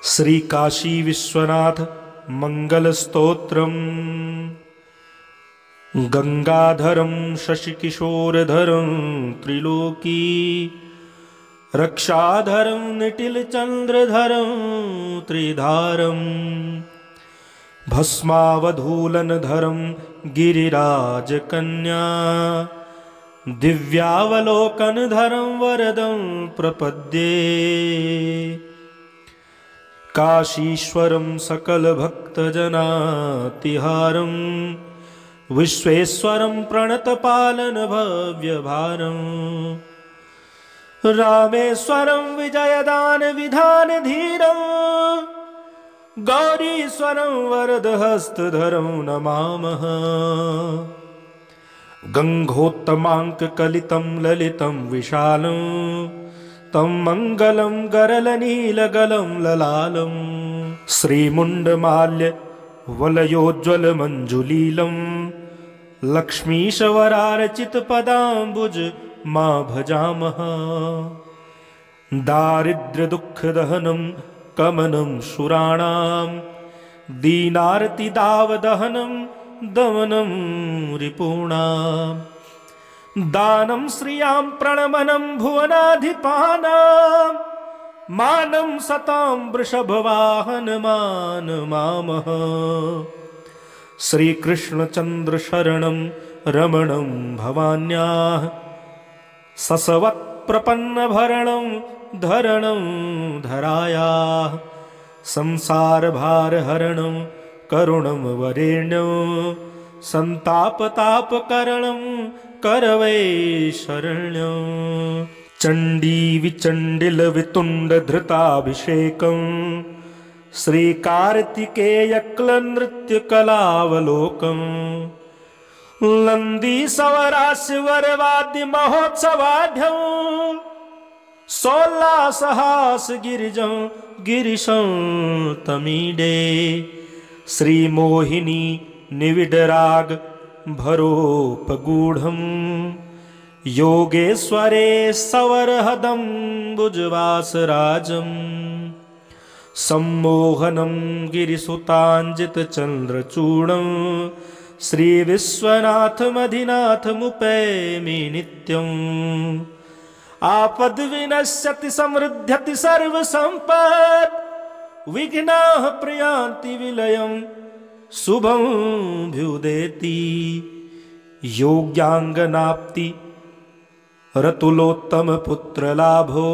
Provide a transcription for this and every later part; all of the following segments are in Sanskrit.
श्री काशी विश्वनाथ मंगल स्तोत्रम। गंगाधरं शशिकिशोरधरं त्रिलोकी रक्षाधरं निटिलचंद्रधरं त्रिधारं भस्मावधूलनधरं गिरिराजकन्या दिव्यावलोकनधरं वरदं प्रपद्ये। काशीश्वरं सकलभक्तजनातिहारं विश्वेश्वरं प्रणतपालन भव्यभारम् रामेश्वरं विजयदान विधान धीरं गौरीश्वरं वरदहस्तधरं नमामः। गंगोत्तमाङ्ककलितं ललितं विशालं तं मंगलं गरलनीलगलं ललालं श्रीमुण्डमाल्य वलयोज्ज्वलमञ्जुलीलं लक्ष्मीशवरार्चितपदाम्बुज मा भजामः। दारिद्र्यदुःखदहनं कमनं सुराणां दीनार्तिदावदहनं दमनं रिपूणां दानं श्रियां प्रणमनं भुवनाधिपानां मानं सतां वृषभवाहनमानमामः। श्रीकृष्णचन्द्रशरणं रमणं भवान्याः ससवत्प्रपन्नभरणं धरणं धरायाः संसारभारहरणं करुणं वरेण्यं सन्तापतापकरणं करवै शरण्यं। चण्डीविचण्डिलवितुण्डधृताभिषेकं श्रीकार्तिकेयक्लनृत्यकलावलोकं लन्दीसवरास्यवरवाद्यमहोत्सवाढ्यं सोल्लासहासगिरिजं गिरिशं तमीडे। श्रीमोहिनी निविडराग भरोपगूढं योगेश्वरे सवरहदम्बुजवासराजं सम्मोहनं गिरिसुताञ्जितचन्द्रचूडं श्रीविश्वनाथमधिनाथमुपैमि नित्यम्। आपद्विनश्यति समृद्ध्यति सर्वसम्पत् विघ्नाः प्रयान्ति विलयं शुभं भ्युदेति। योग्याङ्गनाप्ति रतुलोत्तमपुत्रलाभो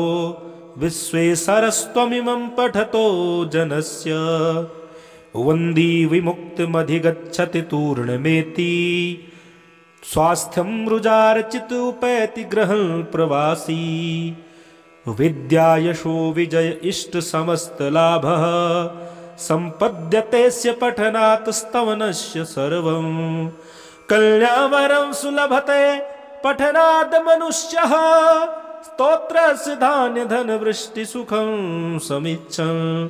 विश्वेश्वरस्त्वमिमं पठतो जनस्य वन्दी विमुक्तिमधिगच्छति तूर्णमेति। स्वास्थ्यं रुजार्चितुपैति गृहं प्रवासी विद्यायशो विजय इष्ट समस्तलाभः सम्पद्यतेस्य पठनात् स्तवनस्य सर्वं। कल्यावरं सुलभते पठनाद् मनुष्यः स्तोत्रस्य धान्यधनवृष्टिसुखं समिच्छन्।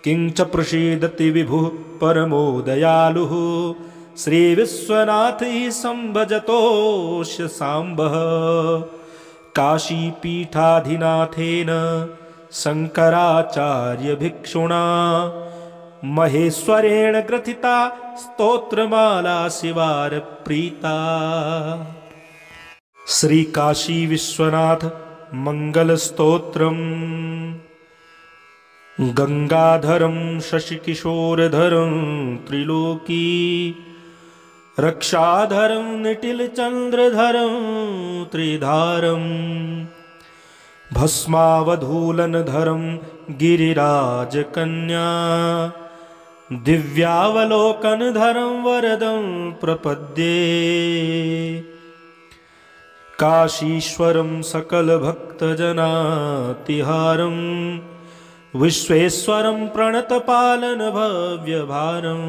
किं च प्रसीदति विभुः परमो दयालुः श्रीविश्वनाथ हि संभजतोऽस्य साम्बः। काशीपीठाधिनाथेन शङ्कराचार्यभिक्षुणा महेश्वरेण ग्रथिता स्तोत्रमाला शिवार्प्रीता। श्री काशी विश्वनाथ मंगल स्तोत्रम। गंगाधरं शशिकिशोरधरं त्रिलोकी रक्षाधरं निटिलचंद्रधरं त्रिधारं भस्मावधूलनधरं गिरिराजकन्या दिव्यावलोकनधरं वरदं प्रपद्ये। काशीश्वरं सकलभक्तजनातिहारं विश्वेश्वरं प्रणतपालन भव्यभारम्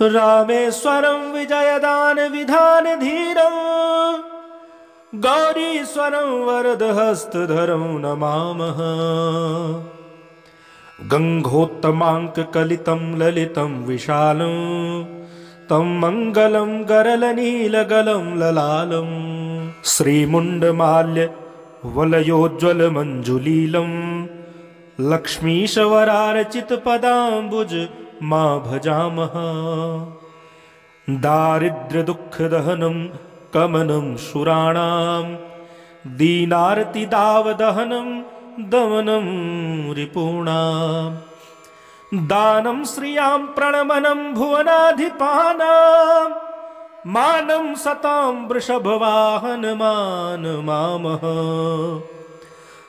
रामेश्वरं विजयदान विधान धीरं गौरीश्वरं वरदहस्तधरं नमामः। गंगोत्तमाङ्ककलितं ललितं विशालं तं मंगलं गरलनीलगलं ललालं श्रीमुण्डमाल्य वलयोज्ज्वलमञ्जुलीलं लक्ष्मीशवरार्चितपदाम्बुज मा भजामः। दारिद्र्यदुःखदहनं कमनं सुराणां दीनार्तिदावदहनं दमनं रिपूणां। दानं श्रियां प्रणमनं भुवनाधिपानां मानं सतां वृषभवाहन मान मामः।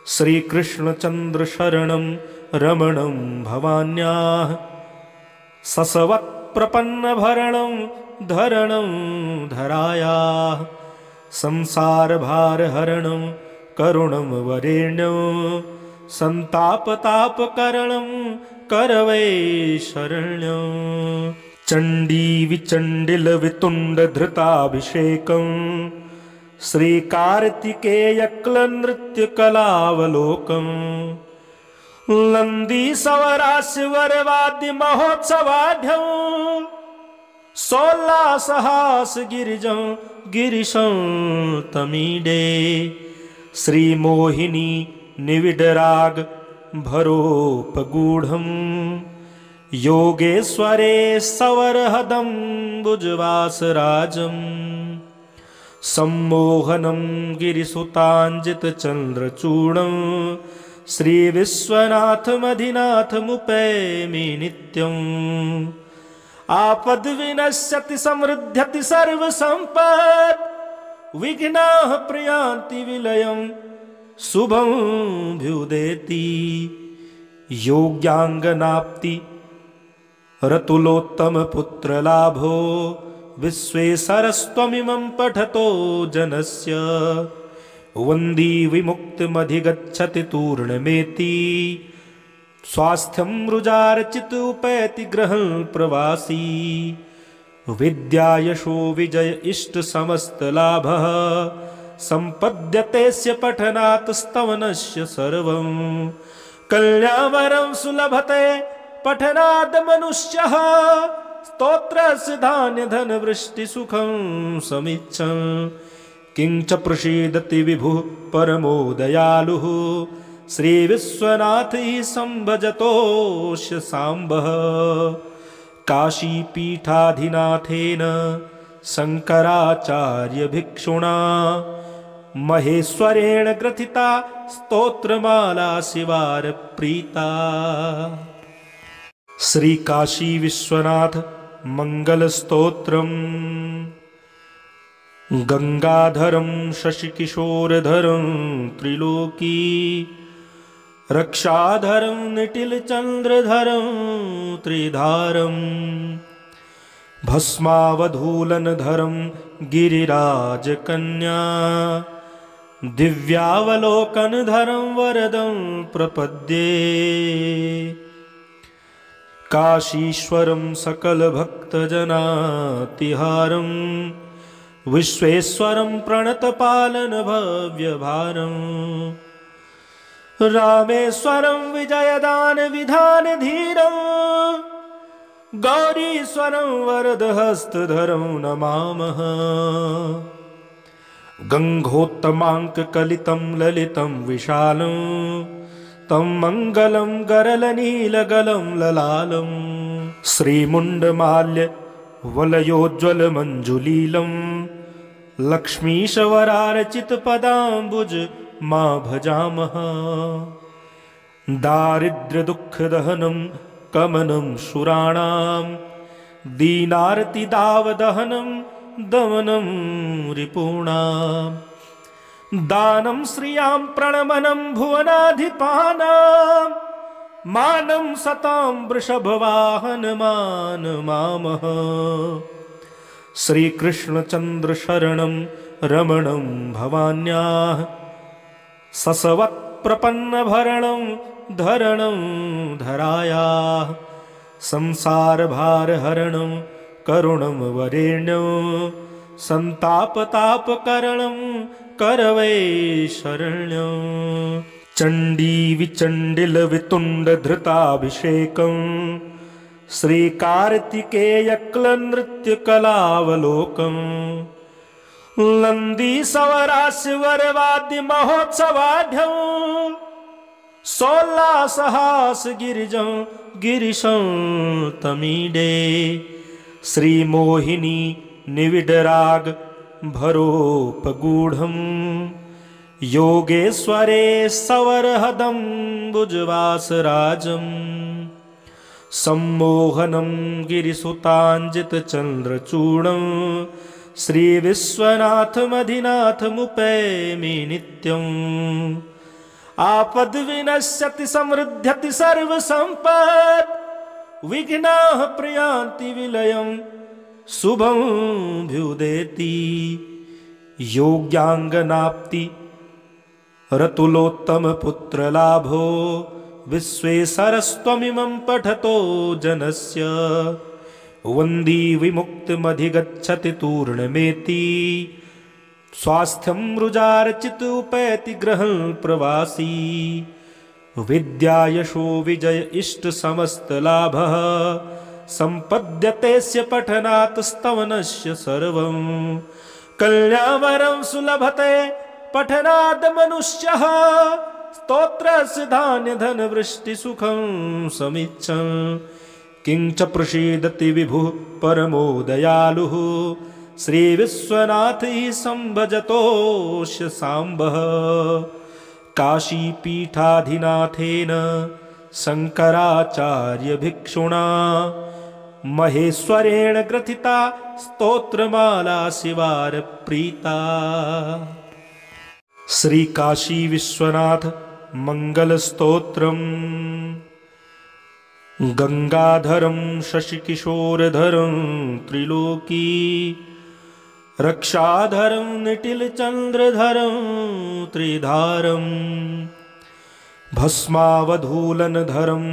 श्रीकृष्णचन्द्र शरणं रमणं भवान्याः ससवत्प्रपन्नभरणं धरणं धरायाः। संसारभारहरणं करुणं वरेण्यं सन्तापतापकरणं करवै शरण्यं। चण्डी विचण्डिलवितुण्डधृताभिषेकं श्रीकार्तिकेयक्लनृत्यकलावलोकं। नन्दीसवरास्यवरवाद्यमहोत्सवाढ्यं सोल्लासहासगिरिजं गिरिशं तमीडे। श्रीमोहिनी निविडराग भरोपगूढं योगेश्वरे सवरहदम्बुजवासराजं। सम्मोहनं गिरिसुताञ्जितचन्द्रचूडं श्रीविश्वनाथमधिनाथमुपैमि नित्यम्। आपद्विनश्यति समृद्ध्यति सर्वसम्पत् विघ्नाः प्रयान्ति विलयं शुभं भ्युदेति। योग्याङ्गनाप्ति रतुलोत्तमपुत्रलाभो विश्वेश्वरस्त्वमिमं पठतो जनस्य। वन्दी विमुक्तिमधिगच्छति तूर्णमेति स्वास्थ्यं रुजार्चित उपैति गृहं प्रवासी। विद्यायशो विजय इष्ट समस्तलाभः सम्पद्यतेस्य पठनात् स्तवनस्य सर्वं। कल्यावरं सुलभते पठनाद् मनुष्यः स्तोत्रस्य धान्यधनवृष्टिसुखं समिच्छन्। किं च प्रसीदति विभुः परमो दयालुः श्रीविश्वनाथ हि संभजतोऽस्य साम्बः। काशीपीठाधिनाथेन शङ्कराचार्यभिक्षुणा महेश्वरेण ग्रथिता स्तोत्रमाला शिवार्प्रीता। श्री काशी विश्वनाथ मंगल स्तोत्रम्। गंगाधरं शशिकिशोरधरं त्रिलोकी रक्षाधरं निटिलचन्द्रधरं त्रिधारं। भस्मावधूलनधरं गिरिराजकन्या दिव्यावलोकनधरं वरदं प्रपद्ये। काशीश्वरं सकलभक्तजनातिहारं विश्वेश्वरं प्रणतपालनभव्यभारं। रामेश्वरं विजयदानविधानधीरं गौरीश्वरं वरदहस्तधरं नमामः। गङ्गोत्तमाङ्ककलितं ललितं विशालं तं मङ्गलं गरलनीलगलं ललालं। श्रीमुण्डमाल्य वलयोज्ज्वलमञ्जुलीलं लक्ष्मीशवरार्चितपदाम्बुज मा भजामः। दारिद्र्यदुःखदहनं कमनं सुराणां दीनार्तिदावदहनं दमनं रिपूणां। दानं श्रियां प्रणमनं भुवनाधिपानां मानं सतां वृषभवाहन मान मामः। श्रीकृष्णचन्द्र शरणं रमणं भवान्याः ससवत्प्रपन्नभरणं धरणं धरायाः। संसारभारहरणं करुणं वरेण्यं सन्तापतापकरणं करवै शरण्यं। चण्डी विचण्डिलवितुण्डधृताभिषेकं श्रीकार्तिकेयक्लनृत्यकलावलोकं। नन्दीसवरास्यवरवाद्यमहोत्सवाढ्यं सोल्लासहास गिरिजं गिरिशं तमीडे श्रीमोहिनी निविडराग भरोपगूढम् योगेश्वरे सवरहदं भुजवासराजम् सम्मोहनं गिरिसुताञ्जितचन्द्रचूडं श्रीविश्वनाथमधिनाथमुपैमि नित्यम् आपद्विनश्यति समृद्ध्यति सर्वसम्पत् विघ्नाः प्रयान्ति विलयं शुभं भ्युदेति योग्याङ्गनाप्ति रतुलोत्तमपुत्रलाभो विश्वेश्वरस्त्वमिमं पठतो जनस्य वन्दी विमुक्तिमधिगच्छति तूर्णमेति स्वास्थ्यं रुजार्चित उपैति ग्रहं प्रवासी विद्यायशो विजय इष्ट समस्त लाभः संपद्यतेस्य पठनात् स्तवनस्य सर्वं कल्यावरं सुलभते पठनाद् मनुष्यः स्तोत्रस्य धान्य धन वृष्टि सुखं समिच्छन् किं च प्रसीदति विभुः परमो दयालुः श्री विश्वनाथः संभजतोऽस्य सांबः काशीपीठाधिनाथेन शंकराचार्य भिक्षुणा महेश्वरेण ग्रथिता स्तोत्रमाला शिवार प्रीता। श्री काशी विश्वनाथ मंगल स्तोत्रम्। गंगाधरं शशिकिशोरधरं त्रिलोकी रक्षाधरं निटिलचन्द्रधरं त्रिधारं भस्मावधूलनधरं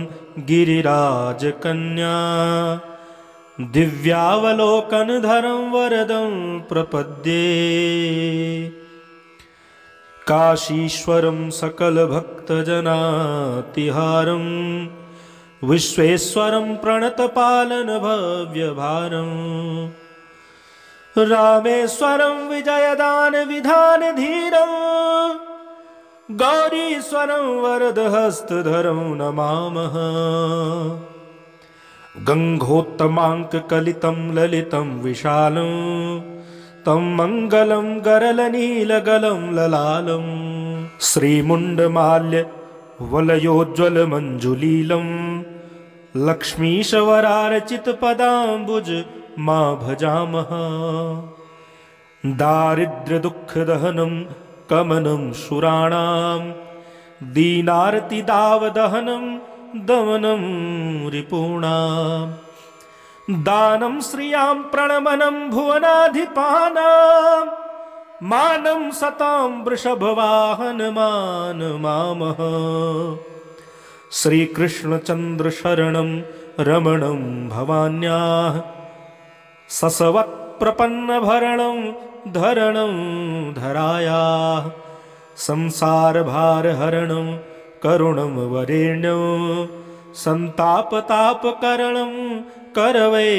गिरिराजकन्या दिव्यावलोकनधरं वरदं प्रपद्ये काशीश्वरं सकलभक्तजनातिहारं विश्वेश्वरं प्रणतपालन भव्यभारम् रामेश्वरं विजयदान विधान धीरं गौरीश्वरं वरदहस्तधरं नमामः गंगोत्तमाङ्ककलितं ललितं विशालं तं मङ्गलं गरलनीलगलं ललालं श्रीमुण्डमाल्य वलयोज्ज्वलमञ्जुलीलं लक्ष्मीशवरार्चितपदाम्बुज मा भजामः दारिद्र्यदुःखदहनं कमनं सुराणां दीनार्तिदावदहनं दमनं रिपूणां दानं श्रियां प्रणमनं भुवनाधिपानां मानं सतां वृषभवाहनमानमामः श्रीकृष्णचन्द्रशरणं रमणं भवान्याः ससवत्प्रपन्नभरणं धरणं धरायाः संसारभारहरणं करुणं वरेण्यं सन्तापतापकरणं करवै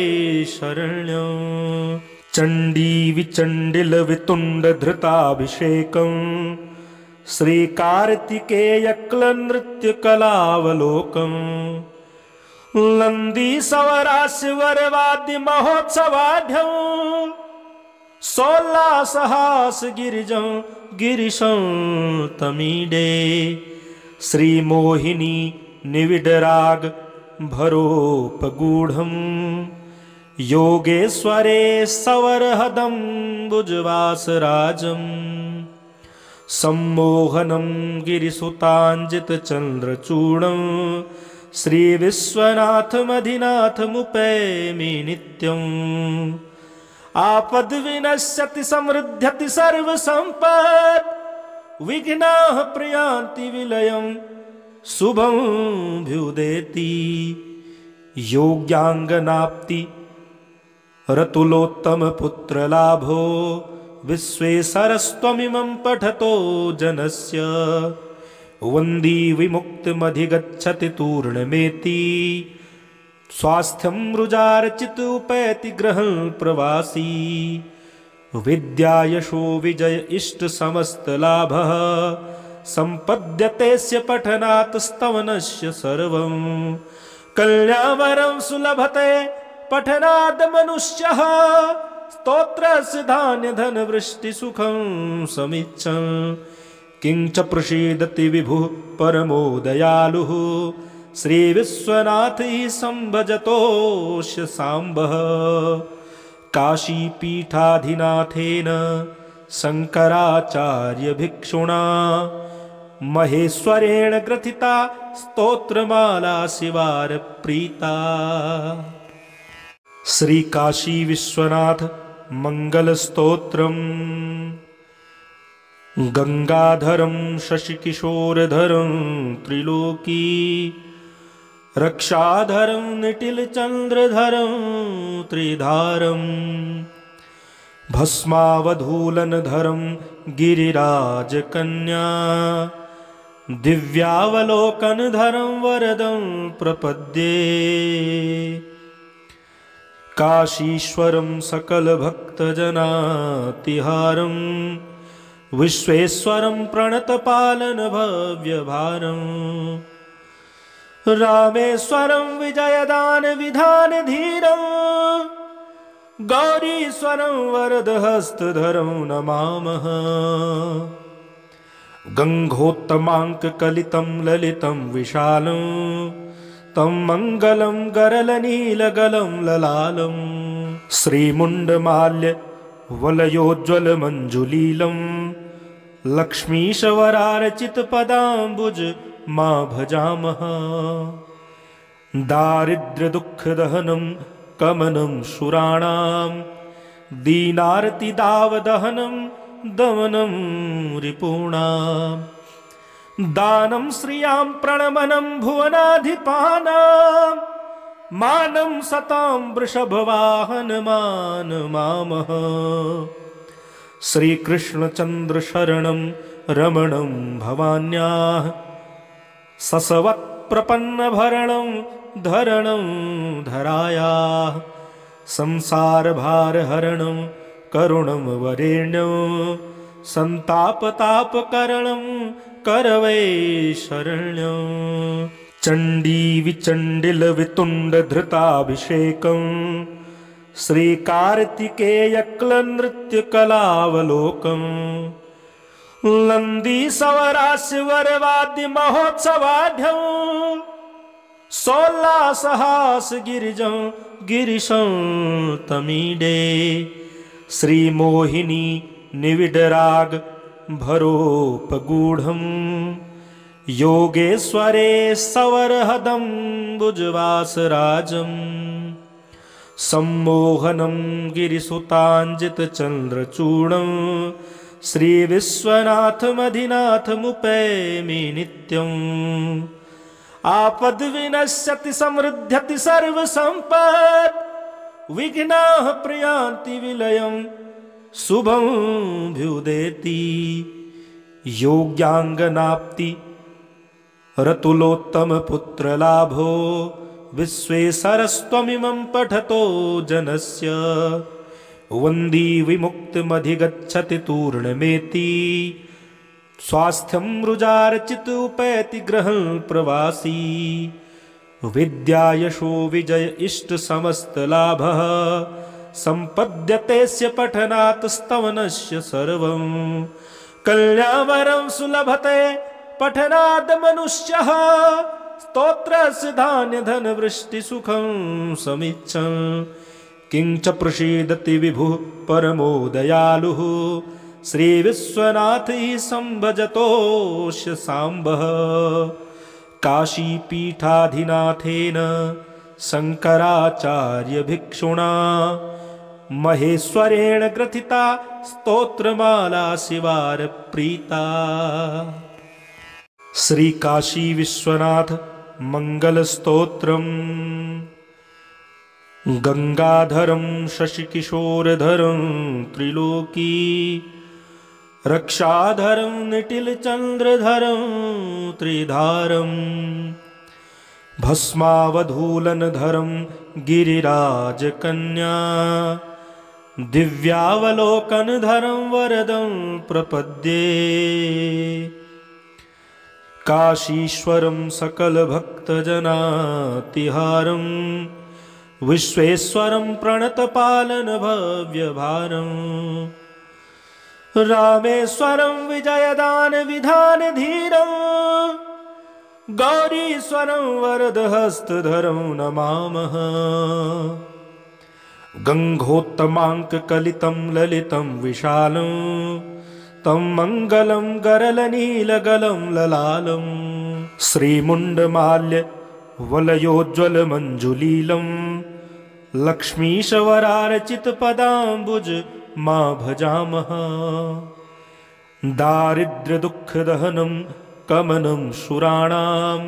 शरण्यं चण्डी विचण्डिलवितुण्डधृताभिषेकं श्रीकार्तिकेयक्लनृत्यकलावलोकम् नन्दीसवरास्यवरवाद्य महोत्सवाढ्यं सोल्लासहास गिरिजं गिरिशं तमीडे श्रीमोहिनी निविडराग भरोपगूढम् योगेश्वरे सवरहदं भुजवासराजम् सम्मोहनं गिरिसुताञ्जितचन्द्रचूडं श्रीविश्वनाथमधिनाथमुपैमि नित्यम् आपद्विनश्यति समृद्ध्यति सर्वसम्पत् विघ्नाः प्रयान्ति विलयं शुभं भ्युदेति योग्याङ्गनाप्ति रतुलोत्तमपुत्रलाभो विश्वेश्वरस्त्वमिमं पठतो जनस्य वन्दी विमुक्तिमधिगच्छति तूर्णमेति स्वास्थ्यं रुजार्चित उपैति ग्रहं प्रवासी विद्यायशो विजय इष्ट समस्त लाभः सम्पद्यतेस्य पठनात् स्तवनस्य सर्वं कल्यावरं सुलभते पठनाद् मनुष्यः स्तोत्रस्य धान्यधनवृष्टिसुखं समीक्षन् किंच प्रसीदति विभुः परमो दयालुः श्रीविश्वनाथ हि संभजतोऽस्य साम्बः काशीपीठाधिनाथेन शङ्कराचार्यभिक्षुणा महेश्वरेण ग्रथिता स्तोत्रमाला शिवार्प्रीता। श्री काशी विश्वनाथ मंगल स्तोत्रम्। गंगाधरं शशिकिशोरधरं त्रिलोकी रक्षाधरं निटिलचन्द्रधरं त्रिधारं भस्मावधूलनधरं गिरिराजकन्या दिव्यावलोकनधरं वरदं प्रपद्ये। काशीश्वरं सकलभक्तजनातिहारं विश्वेश्वरं प्रणतपालन भव्यभारं रामेश्वरं विजयदानविधानधीरं गौरीश्वरं वरदहस्तधरं नमामः। गङ्गोत्तमाङ्ककलितं ललितं विशालं तं मङ्गलं गरलनीलगलं ललालं श्रीमुण्डमाल्य वलयोज्ज्वलमञ्जुलीलं लक्ष्मीशवरार्चितपदाम्बुज मा भजामः। दारिद्र्यदुःखदहनं कमनं सुराणां दीनार्तिदावदहनं दमनं रिपूणां दानं श्रियां प्रणमनं भुवनाधिपानां मानं सतां वृषभवाहनमानमामः। श्रीकृष्णचन्द्रशरणं रमणं भवान्याः ससवत्प्रपन्नभरणं धरणं धरायाः संसारभारहरणं करुणं वरेण्यं सन्तापतापकरणं करवै शरण्यं। चण्डीविचण्डिलवितुण्डधृताभिषेकं श्रीकार्तिकेयक्लनृत्यकलावलोकं लन्दीसवरास्यवरवाद्यमहोत्सवाढ्यं सोल्लासहासगिरिजं गिरिशं तमीडे। श्रीमोहिनी निविडराग भरोपगूढं योगेश्वरे सवरहदं भुजवासराजं सम्मोहनं गिरिसुताञ्जितचन्द्रचूडं श्रीविश्वनाथमधिनाथमुपैमि नित्यम्। आपद्विनश्यति समृद्ध्यति सर्वसम्पत् विघ्नाः प्रयान्ति विलयं शुभं भ्युदेति। योग्याङ्गनाप्ति रतुलोत्तमपुत्रलाभो विश्वेश्वरस्त्वमिमं पठतो जनस्य वन्दी विमुक्तिमधिगच्छति तूर्णमेति। स्वास्थ्यं रुजार्चित उपैति गृहं प्रवासी विद्यायशो विजय इष्ट समस्तलाभः सम्पद्यतेस्य पठनात् स्तवनस्य सर्वं कल्यावरं सुलभते पठनाद् मनुष्यः स्तोत्रस्य धान्यधनवृष्टिसुखं समीक्षन् किंच प्रसीदति विभुः परमो दयालुः श्रीविश्वनाथ हि संभजतोऽस्य साम्बः। काशीपीठाधिनाथेन शङ्कराचार्यभिक्षुणा महेश्वरेण ग्रथिता स्तोत्रमाला शिवार्प्रीता। श्री काशी विश्वनाथ मंगल स्तोत्रम्। गंगाधरं शशिकिशोरधरं त्रिलोकी रक्षाधरं निटिलचन्द्रधरं त्रिधारं भस्मावधूलनधरं गिरिराजकन्या दिव्यावलोकनधरं वरदं प्रपद्ये। काशीश्वरं सकलभक्तजनातिहारं विश्वेश्वरं प्रणतपालनभव्यभारम् रामेश्वरं विजयदानविधानधीरं गौरीश्वरं वरदहस्तधरं नमामः गङ्गोत्तमाङ्ककलितं ललितं विशालं तं मङ्गलं गरलनीलगलं ललालं श्रीमुण्डमाल्य वलयोज्ज्वलमञ्जुलीलं लक्ष्मीशवरार्चितपदाम्बुज मा भजामः दारिद्र्यदुःखदहनं कमनं सुराणां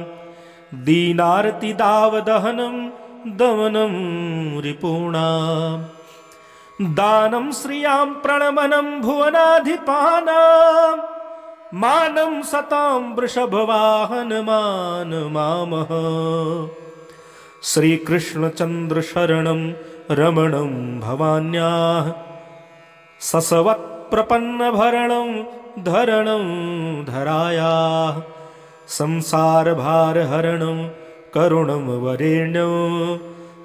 दीनार्तिदावदहनं दमनं रिपूणां दानं श्रियां प्रणमनं भुवनाधिपानां मानं सतां वृषभवाहनमानमामः श्रीकृष्णचन्द्रशरणं रमणं भवान्याः ससवत्प्रपन्नभरणं धरणं धरायाः संसारभारहरणं करुणं वरेण्यं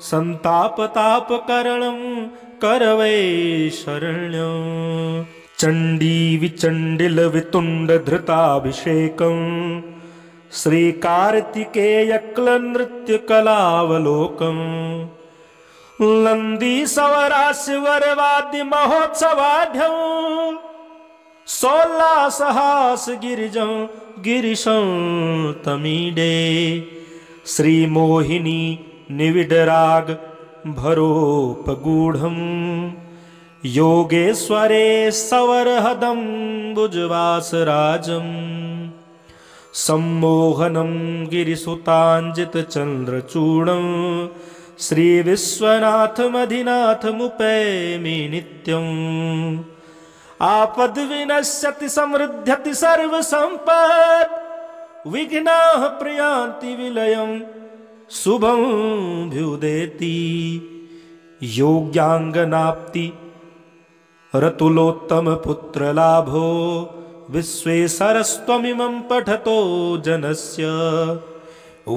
सन्तापतापकरणं करवै शरण्यं चण्डीविचण्डिलवितुण्डधृताभिषेकं श्रीकार्तिकेयक्लनृत्यकलावलोकम् लन्दीसवरास्यवरवाद्यमहोत्सवाढ्यं सोल्लासहासगिरिजं गिरिशं तमीडे श्रीमोहिनी निविडराग भरोपगूढं योगेश्वरे सवरहदं भुजवासराजं सम्मोहनं गिरिसुताञ्जितचन्द्रचूडं श्रीविश्वनाथमधिनाथमुपैमि नित्यम् आपद्विनश्यति समृद्ध्यति सर्वसम्पत् विघ्नाः प्रयान्ति विलयं शुभं भ्युदेति योग्याङ्गनाप्ति रतुलोत्तमपुत्रलाभो विश्वेश्वरस्त्वमिमं पठतो जनस्य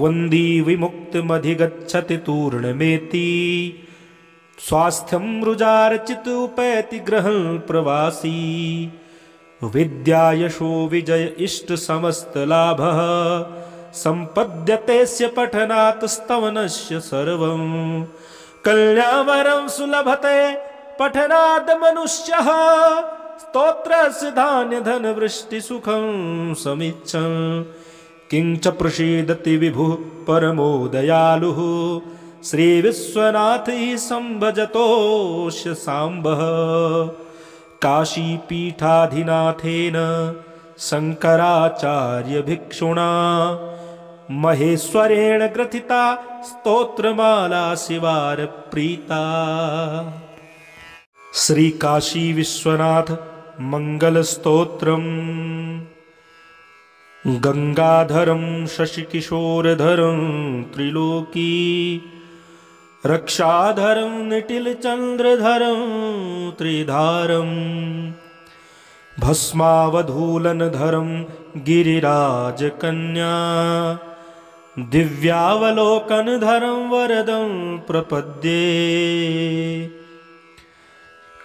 वन्दी विमुक्तिमधिगच्छति तूर्णमेति स्वास्थ्यं रुजार्चित उपैति गृहं प्रवासी विद्यायशो विजय इष्ट समस्तलाभः सम्पद्यतेस्य पठनात् स्तवनस्य सर्वं कल्यावरं सुलभते पठनाद् मनुष्यः स्तोत्रस्य धान्यधनवृष्टिसुखं समीच्छन् किंच प्रसीदति विभुः परमो दयालुः श्रीविश्वनाथ हि संभजतोऽस्य साम्बः काशीपीठाधिनाथेन शङ्कराचार्यभिक्षुणा महेश्वरेण ग्रथिता स्तोत्रमाला शिवार्प्रीता श्रीकाशी विश्वनाथ मङ्गलस्तोत्रम् गंगाधरं शशिकिशोरधरं त्रिलोकी रक्षाधरं निटिलचन्द्रधरं त्रिधारं भस्मावधूलनधरं गिरिराजकन्या दिव्यावलोकनधरं वरदं प्रपद्ये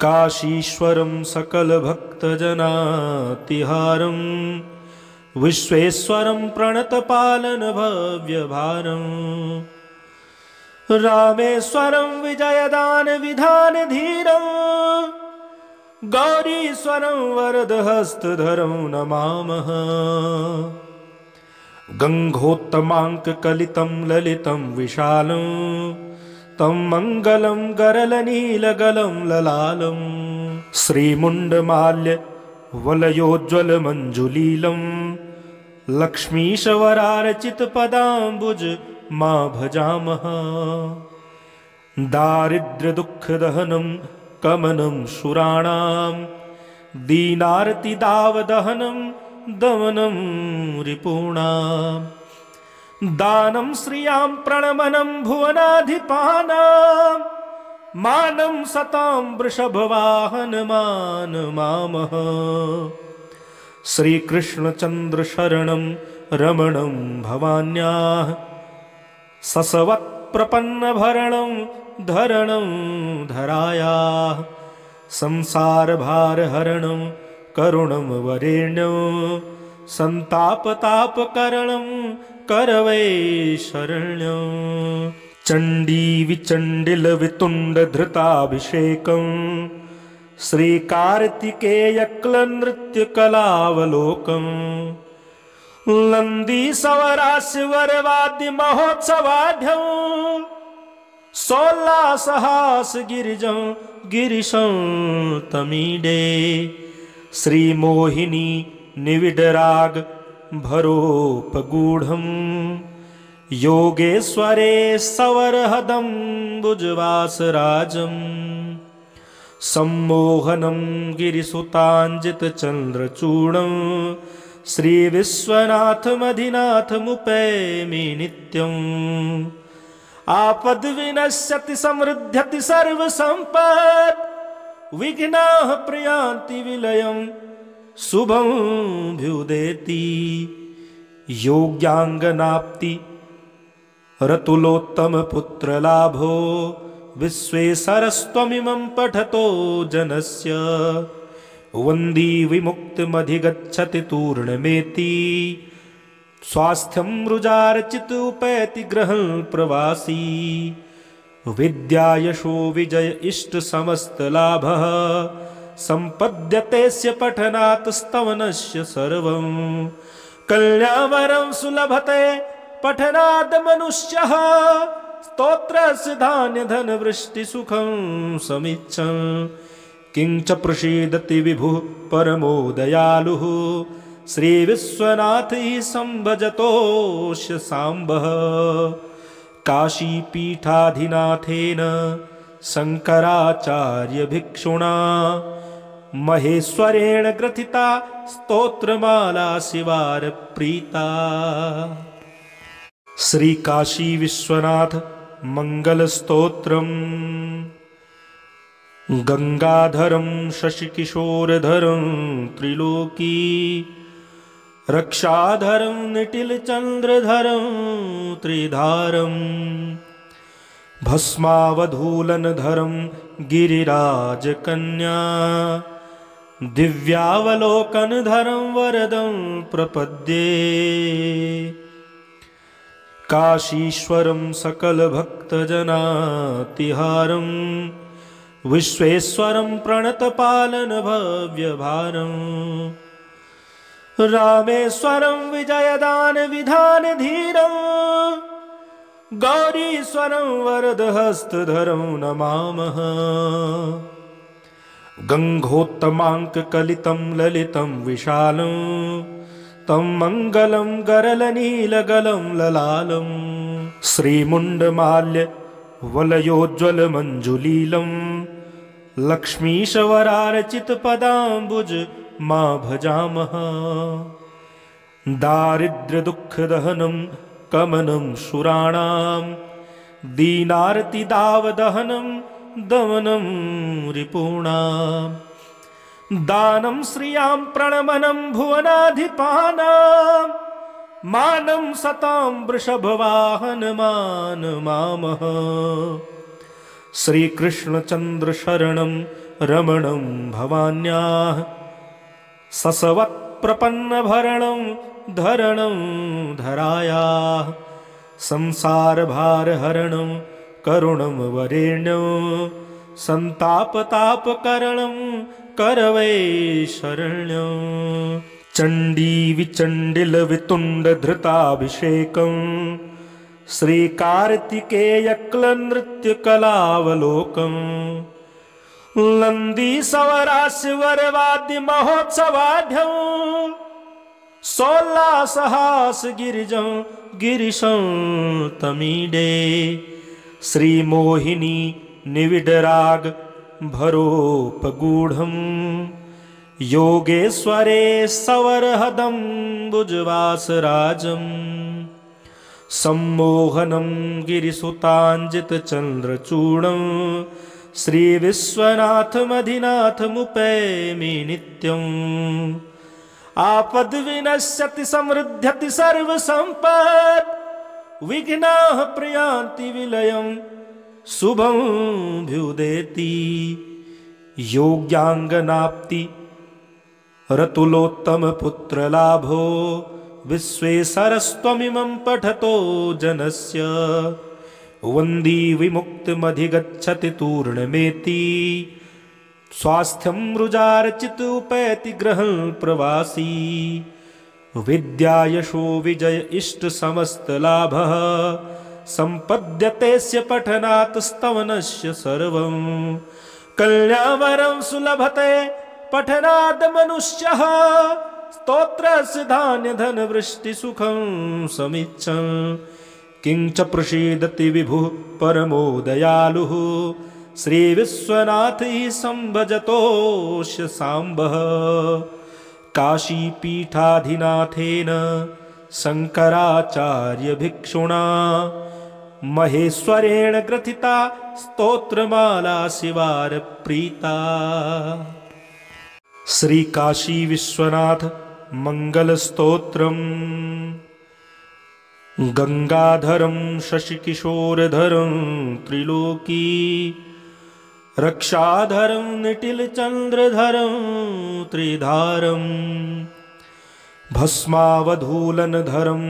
काशीश्वरं सकलभक्तजनातिहारं विश्वेश्वरं प्रणतपालनभव्यभारम् रामेश्वरं विजयदानविधानधीरं गौरीश्वरं वरदहस्तधरं नमामः गङ्गोत्तमाङ्ककलितं ललितं विशालं तं मङ्गलं गरलनीलगलं ललालं श्रीमुण्डमाल्य वलयोज्ज्वलमञ्जुलीलं लक्ष्मीशवरार्चितपदाम्बुज मा भजामः दारिद्र्यदुःखदहनं कमनं सुराणां दीनार्तिदावदहनं दमनं रिपूणां दानं श्रियां प्रणमनं भुवनाधिपानां मानं सतां वृषभवाहनमानमामः श्रीकृष्णचन्द्रशरणं रमणं भवान्याः ससवत्प्रपन्नभरणं धरणं धरायाः संसारभारहरणं करुणं वरेण्यं संतापतापकरणं करवै शरण्यं चण्डी विचण्डिल वितुण्ड धृताभिषेकं श्रीकार्तिकेयक्लनृत्यकलावलोकं लन्दी सवरास्यवरवाद्यमहोत्सवाढ्यं सोल्लासहासगिरिजं गिरिशं तमीडे श्रीमोहिनी निविडराग भरोपगूढं योगेश्वरे सवरहदम्बुजवासराजं सम्मोहनं गिरिसुताञ्जितचन्द्रचूडं श्रीविश्वनाथमधिनाथमुपैमि नित्यम् आपद्विनश्यति समृद्ध्यति सर्वसम्पत् विघ्नाः प्रयान्ति विलयं शुभं भ्युदेति योग्याङ्गनाप्ति रतुलोत्तमपुत्रलाभो विश्वेश्वरस्त्वमिमं पठतो जनस्य वन्दी विमुक्तिमधिगच्छति तूर्णमेति स्वास्थ्यं रुजार्चित उपैति गृहं प्रवासी विद्यायशो विजय इष्ट समस्तलाभः सम्पद्यतेस्य पठनात् स्तवनस्य सर्वं कल्यावरं सुलभते पठनाद् मनुष्यः स्तोत्रस्य धान्यधनवृष्टिसुखं समीक्षं किञ्च प्रसीदति विभुः परमो दयालुः श्रीविश्वनाथ हि संभजतोऽस्य साम्बः काशीपीठाधिनाथेन शङ्कराचार्यभिक्षुणा महेश्वरेण ग्रथिता स्तोत्रमाला शिवार्प्रीता श्रीकाशी विश्वनाथ मङ्गलस्तोत्रम् गंगाधरं शशिकिशोरधरं त्रिलोकी रक्षाधरं निटिलचन्द्रधरं त्रिधारं भस्मावधूलनधरं गिरिराजकन्या दिव्यावलोकनधरं वरदं प्रपद्ये काशीश्वरं सकलभक्तजनातिहारं विश्वेश्वरं प्रणतपालन भव्यभारं रामेश्वरं विजयदान विधान धीरं गौरीश्वरं वरदहस्तधरं नमामः गङ्गोत्तमाङ्ककलितं ललितं विशालं तं मङ्गलं गरलनीलगलं ललालं श्रीमुण्डमाल्य वलयोज्ज्वलमञ्जुलीलं लक्ष्मीशवरार्चितपदाम्बुज मा भजामः दारिद्र्यदुःखदहनं कमनं सुराणां दीनार्तिदावदहनं दमनं रिपूणां दानं श्रियां प्रणमनं भुवनाधिपानां मानं सतां वृषभवाहनमानमामः श्रीकृष्णचन्द्रशरणं रमणं भवान्याः ससवत्प्रपन्नभरणं धरणं धरायाः संसारभारहरणं करुणं वरेण्यं संतापतापकरणं करवै शरण्यं चण्डी विचण्डिल वितुण्ड धृताभिषेकं श्रीकार्तिकेयक्लनृत्यकलावलोकं लन्दी सवरास्यवरवाद्य महोत्सवाढ्यं सोल्लासहासगिरिजं गिरिशं तमीडे श्रीमोहिनी निविडराग भरोपगूढं योगेश्वरे सवरहदम्बुजवासराजं सम्मोहनं गिरिसुताञ्जितचन्द्रचूडं श्रीविश्वनाथमधिनाथमुपैमि नित्यम् आपद विनश्यति समृद्ध्यति सर्वसम्पत् विघ्नाः प्रयान्ति विलयं शुभं भ्युदेति योग्याङ्गनाप्ति रतुलोत्तम पुत्र लाभो विश्वेश्वरस्त्वमिमं पठतो जनस्य वन्दी विमुक्तिमधिगच्छति तूर्णमेति स्वास्थ्यं रुजार्चित उपैति ग्रहं प्रवासी विद्यायशो विजय इष्ट समस्त लाभः संपद्यतेस्य पठनात् स्तवनस्य सर्वं कल्यावरं सुलभते पठनाद् मनुष्यः स्तोत्रस्य धान्य धन वृष्टि सुखं समीक्षं किंच प्रसीदति विभुः परमो दयालुः श्री विश्वनाथ ही संभजतोष्य सांबः काशीपीठाधिनाथेन शंकराचार्य भिक्षुणा महेश्वरेण ग्रथिता स्तोत्रमाला शिवार प्रीता। श्री काशी विश्वनाथ मंगल स्तोत्रम्। गंगाधरं शशिकिशोरधरं त्रिलोकी रक्षाधरं निटिलचंद्रधरं त्रिधारं भस्मावधूलनधरं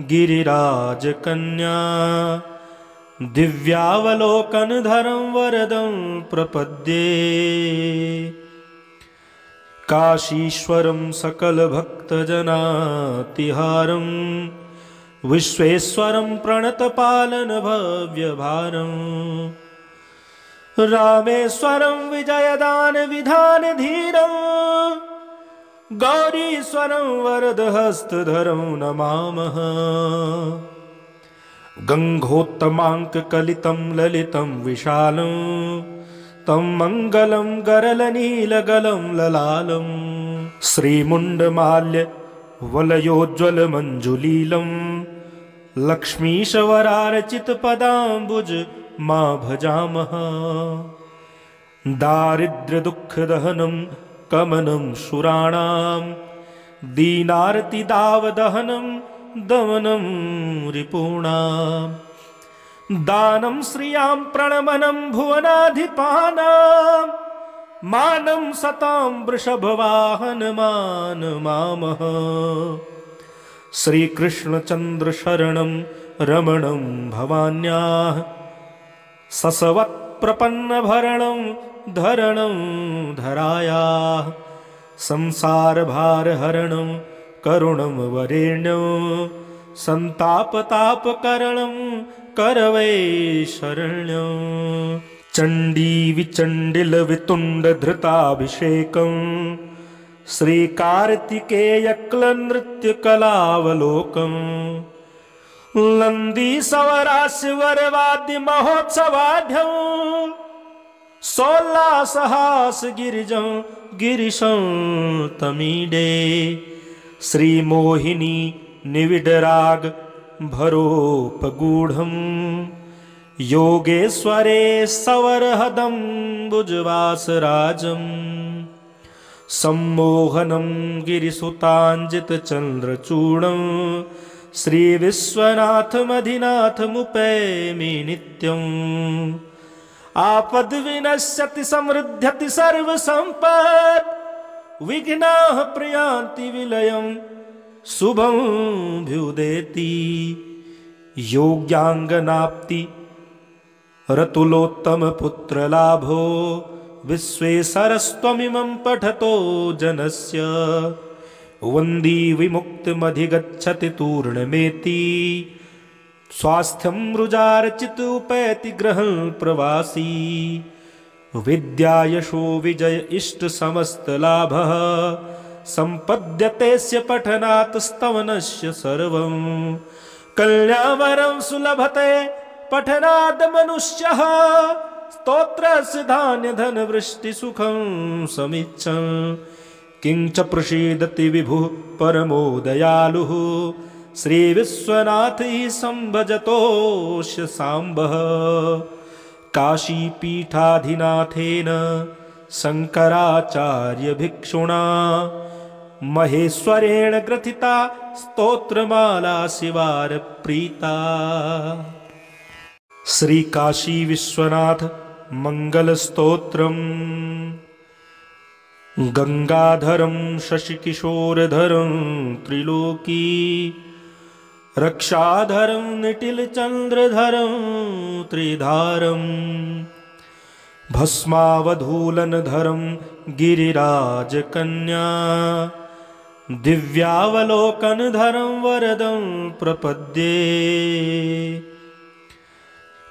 गिरिराजकन्या दिव्यावलोकनधरं वरदं प्रपद्ये काशीश्वरं सकलभक्तजनातिहारं विश्वेश्वरं प्रणतपालन भव्यभारं रामेश्वरं विजयदान विधान धीरं गौरीश्वरं वरदहस्तधरं नमामः गंगोत्तमाङ्ककलितं ललितं विशालं तं मङ्गलं गरलनीलगलं ललालं श्रीमुण्डमाल्य वलयोज्ज्वलमञ्जुलीलं लक्ष्मीशवरार्चितपदाम्बुज मा भजामः दारिद्र्यदुःखदहनं कमनं सुराणां दीनार्तिदावदहनं दमनं रिपूणां दानं श्रियां प्रणमनं भुवनाधिपानां मानं सतां वृषभवाहन मामः श्रीकृष्णचन्द्र शरणं रमणं भवान्याः ससवत्प्रपन्नभरणं धरणं धरायाः संसारभारहरणं करुणं वरेण्यं संतापतापकरणं करवै शरण्यं चण्डी विचण्डिलवितुण्डधृताभिषेकं श्रीकार्तिकेयक्लनृत्यकलावलोकं नन्दीसवरास्यवरवाद्य महोत्सवाढ्यं सोल्लासहासगिरिजं गिरिशं तमीडे श्रीमोहिनी निविडराग भरोपगूढं योगेश्वरे सवरहदं भुजवासराजं सम्मोहनं गिरिसुताञ्जितचन्द्रचूडं श्रीविश्वनाथमधिनाथमुपैमि नित्यम् आपद्विनश्यति समृद्ध्यति सर्वसम्पत् विघ्नाः प्रयान्ति विलयं शुभं भ्युदेति योग्याङ्गनाप्ति रतुलोत्तम पुत्र लाभो विश्वेश्वरस्त्वमिमं पठतो जनस्य वन्दी विमुक्तिमधिगच्छति तूर्णमेति स्वास्थ्यं रुजार्चित उपैति ग्रहं प्रवासी विद्यायशो विजय इष्ट समस्त लाभः संपद्यतेस्य पठनात् स्तवनस्य सर्वं कल्यावरं सुलभते पठनाद् मनुष्यः स्तोत्रस्य धान्य धन वृष्टि सुखं समीक्षं किंच प्रसीदति विभुः परमो दयालुः श्री विश्वनाथ ही संभजतोष्य सांबः काशीपीठाधिनाथेन शंकराचार्य भिक्षुणा महेश्वरेण ग्रथिता स्तोत्रमाला शिवार प्रीता। श्री काशी विश्वनाथ मंगल स्तोत्रम्। गंगाधरं शशिकिशोरधरं त्रिलोकी रक्षाधरं निटिलचंद्रधरं त्रिधारं भस्मावधूलनधरं गिरिराजकन्या दिव्यावलोकनधरं वरदं प्रपद्ये।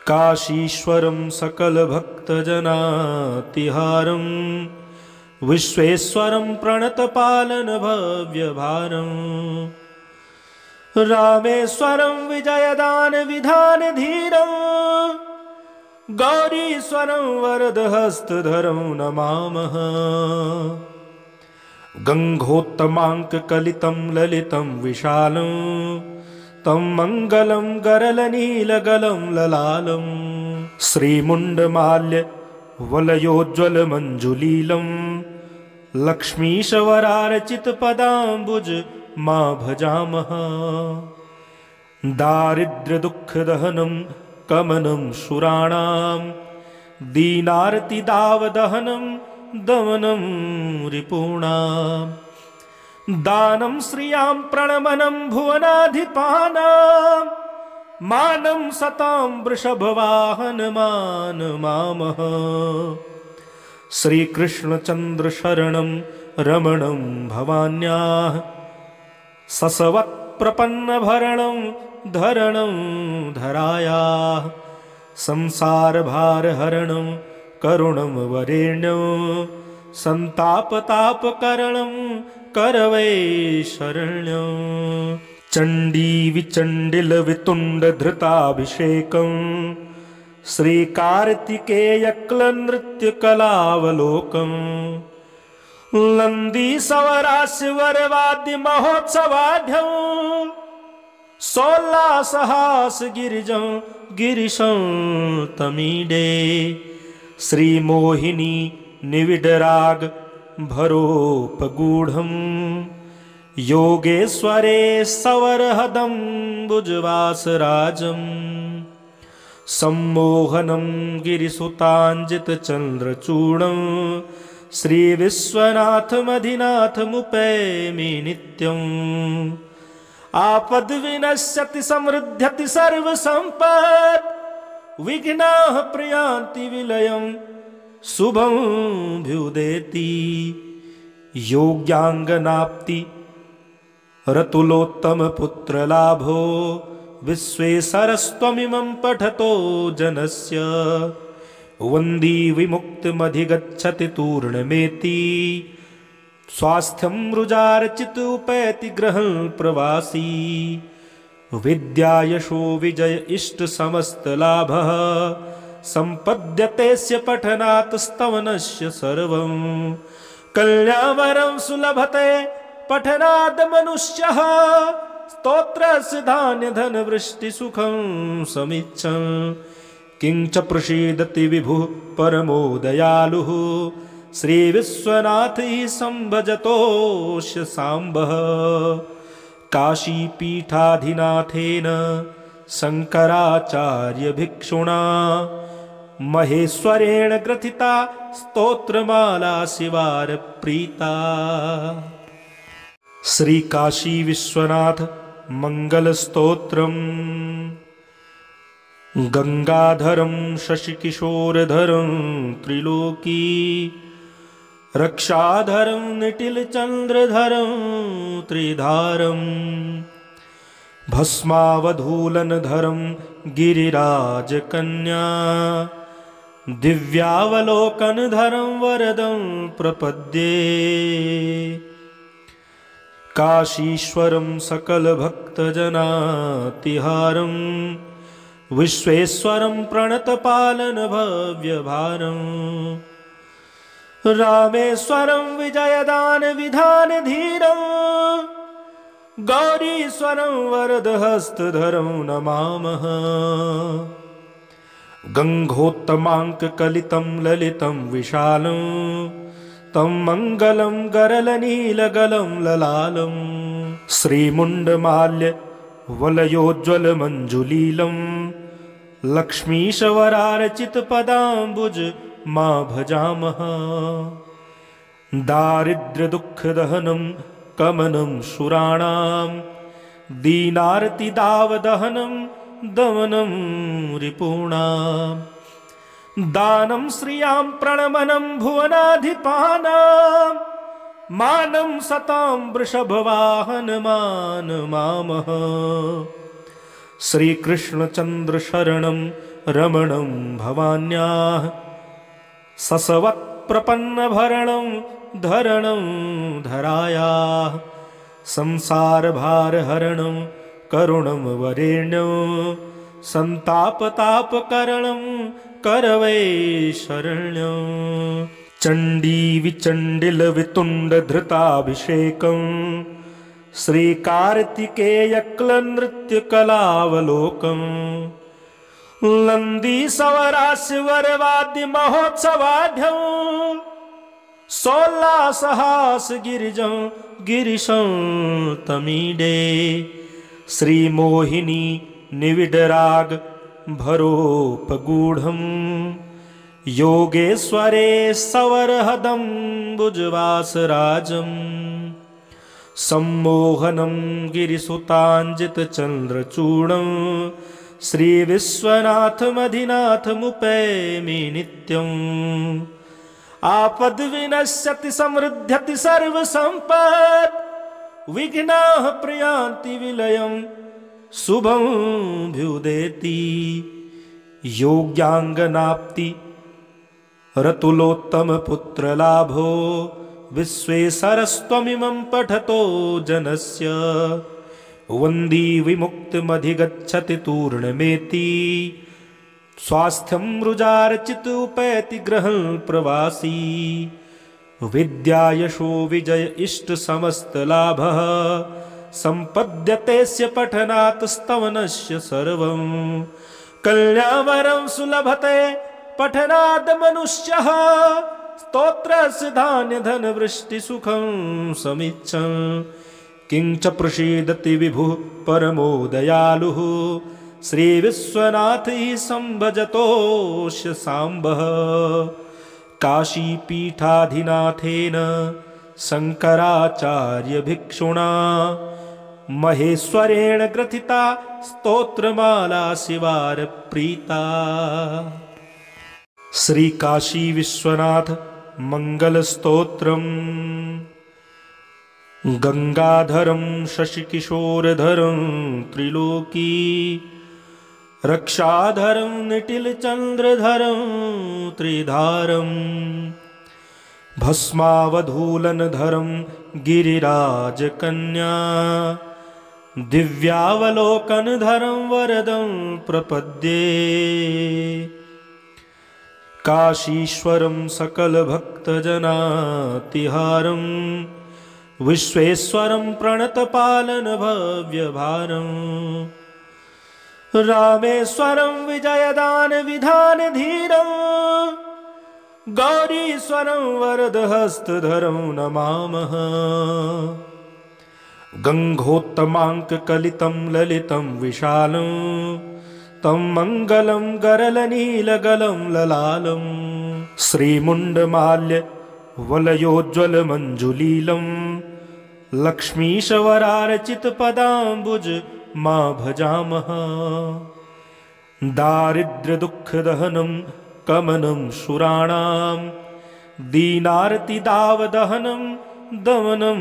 काशीश्वरं सकलभक्तजनातिहारं विश्वेश्वरं प्रणतपालन भव्यभारम् रामेश्वरं विजयदान विधान धीरं गौरीश्वरं वरदहस्तधरं नमामः। गंगोत्तमाङ्ककलितं ललितं विशालं तं मङ्गलं गरलनीलगलं ललालं श्रीमुण्डमाल्य वलयोज्ज्वलमञ्जुलीलं लक्ष्मीशवरार्चितपदाम्बुज मा भजामः। दारिद्र्यदुःखदहनं कमनं सुराणां दीनार्तिदावदहनं दमनं रिपूणां दानं श्रियां प्रणमनं भुवनाधिपानां मानं सतां वृषभवाहन मानमामः। श्रीकृष्णचन्द्र शरणं रमणं भवान्याः ससवत्प्रपन्नभरणं धरणं धरायाः संसारभारहरणं करुणं वरेण्यं सन्तापतापकरणं करवै शरण्यं। चण्डीविचण्डिलवितुण्डधृताभिषेकं श्रीकार्तिकेयक्लनृत्यकलावलोकम् लन्दीसवरास्यवरवाद्यमहोत्सवाढ्यं सोल्लासहासगिरिजं गिरिशं तमीडे। श्रीमोहिनी निविडराग भरोपगूढं योगेश्वरे सवरहदम्बुजवासराजं सम्मोहनं गिरिसुताञ्जितचन्द्रचूडं श्रीविश्वनाथमधिनाथमुपैमि नित्यम्। आपद्विनश्यति समृद्ध्यति सर्वसम्पत् विघ्नाः प्रयान्ति विलयं शुभं भ्युदेति। योग्याङ्गनाप्ति रतुलोत्तमपुत्रलाभो विश्वेश्वरस्त्वमिमं पठतो जनस्य वन्दी विमुक्तिमधिगच्छति तूर्णमेति। स्वास्थ्यं रुजार्चितोपैति ग्रहं प्रवासी विद्यायशो विजय इष्ट समस्तलाभः सम्पद्यतेस्य पठनात् स्तवनस्य सर्वं। कल्यावरं सुलभते पठनाद् मनुष्यः स्तोत्रस्य धान्यधनवृष्टिसुखं समिच्छन्। किं च प्रसीदति विभुः परमो दयालुः श्रीविश्वनाथ हि संभजतोऽस्य साम्बः। काशीपीठाधिनाथेन शङ्कराचार्यभिक्षुणा महेश्वरेण ग्रथिता स्तोत्रमाला शिवार प्रीता। श्री काशी विश्वनाथ मंगल स्तोत्रम्। गंगाधरं शशिकिशोरधरं त्रिलोकी रक्षाधरं निटिलचंद्रधरं त्रिधारं भस्मावधूलनधरं गिरिराजकन्या दिव्यावलोकनधरं वरदं प्रपद्ये। काशीश्वरं सकलभक्तजनातिहारं विश्वेश्वरं प्रणतपालन भव्यभारम् रामेश्वरं विजयदान विधान धीरं गौरीश्वरं वरदहस्तधरं नमामः। गंगोत्तमाङ्ककलितं ललितं विशालं तं मङ्गलं गरलनीलगलं ललालं श्रीमुण्डमाल्य वलयोज्ज्वलमञ्जुलीलं लक्ष्मीशवरार्चितपदाम्बुज मा भजामः। दारिद्र्यदुःखदहनं कमनं सुराणां दीनार्तिदावदहनं दमनं रिपूणां दानं श्रियां प्रणमनं भुवनाधिपानां मानं सतां वृषभवाहनमानमामः। श्रीकृष्णचन्द्रशरणं रमणं भवान्याः ससवत्प्रपन्नभरणं धरणं धरायाः संसारभारहरणं करुणं वरेण्यं सन्तापतापकरणं करवै शरण्यं। चण्डीविचण्डिलवितुण्डधृताभिषेकं श्रीकार्तिकेयक्लनृत्यकलावलोकं लन्दीसवरास्यवरवाद्यमहोत्सवाढ्यं सोल्लासहासगिरिजं गिरिशं तमीडे श्रीमोहिनी निविडराग भरोपगूढं योगेश्वरे सवरहदम्बुजवासराजं सम्मोहनं गिरिसुताञ्जितचन्द्रचूडं श्रीविश्वनाथमधिनाथमुपैमि नित्यम्। आपद्विनश्यति समृद्ध्यति सर्वसम्पत् विघ्नाः प्रयान्ति विलयं शुभं भ्युदेति योग्याङ्गनाप्ति रतुलोत्तमपुत्रलाभो विश्वेश्वरस्त्वमिमं पठतो जनस्य वन्दी विमुक्तिमधिगच्छति तूर्णमेति स्वास्थ्यं रुजार्चितोपैति गृहं प्रवासी विद्यायशो विजय इष्ट समस्तलाभः सम्पद्यतेस्य पठनात् स्तवनस्य सर्वं कल्यावरं सुलभते पठनाद् मनुष्यः स्तोत्रस्य धान्यधनवृष्टिसुखं समिच्छन् किं च प्रसीदति विभुः परमो दयालुः श्रीविश्वनाथ हि संभजतोऽस्य साम्बः। काशीपीठाधिनाथेन शङ्कराचार्यभिक्षुणा महेश्वरेण ग्रथिता स्तोत्रमाला शिवार्प्रीता। श्रीकाशी विश्वनाथ मङ्गलस्तोत्रम्। गंगाधरं शशिकिशोरधरं त्रिलोकी रक्षाधरं निटिलचन्द्रधरं त्रिधारं भस्मावधूलनधरं गिरिराजकन्या दिव्यावलोकनधरं वरदं प्रपद्ये। काशीश्वरं सकलभक्तजनातिहारं विश्वेश्वरं प्रणतपालनभव्यभारं रामेश्वरं विजयदानविधानधीरं गौरीश्वरं वरदहस्तधरं नमामः। गङ्गोत्तमाङ्ककलितं ललितं विशालं तं मङ्गलं गरलनीलगलं ललालं श्रीमुण्डमाल्य वलयोज्ज्वलमञ्जुलीलं लक्ष्मीशवरार्चितपदाम्बुज मा भजामः। दारिद्र्यदुःखदहनं कमनं सुराणां दीनार्तिदावदहनं दमनं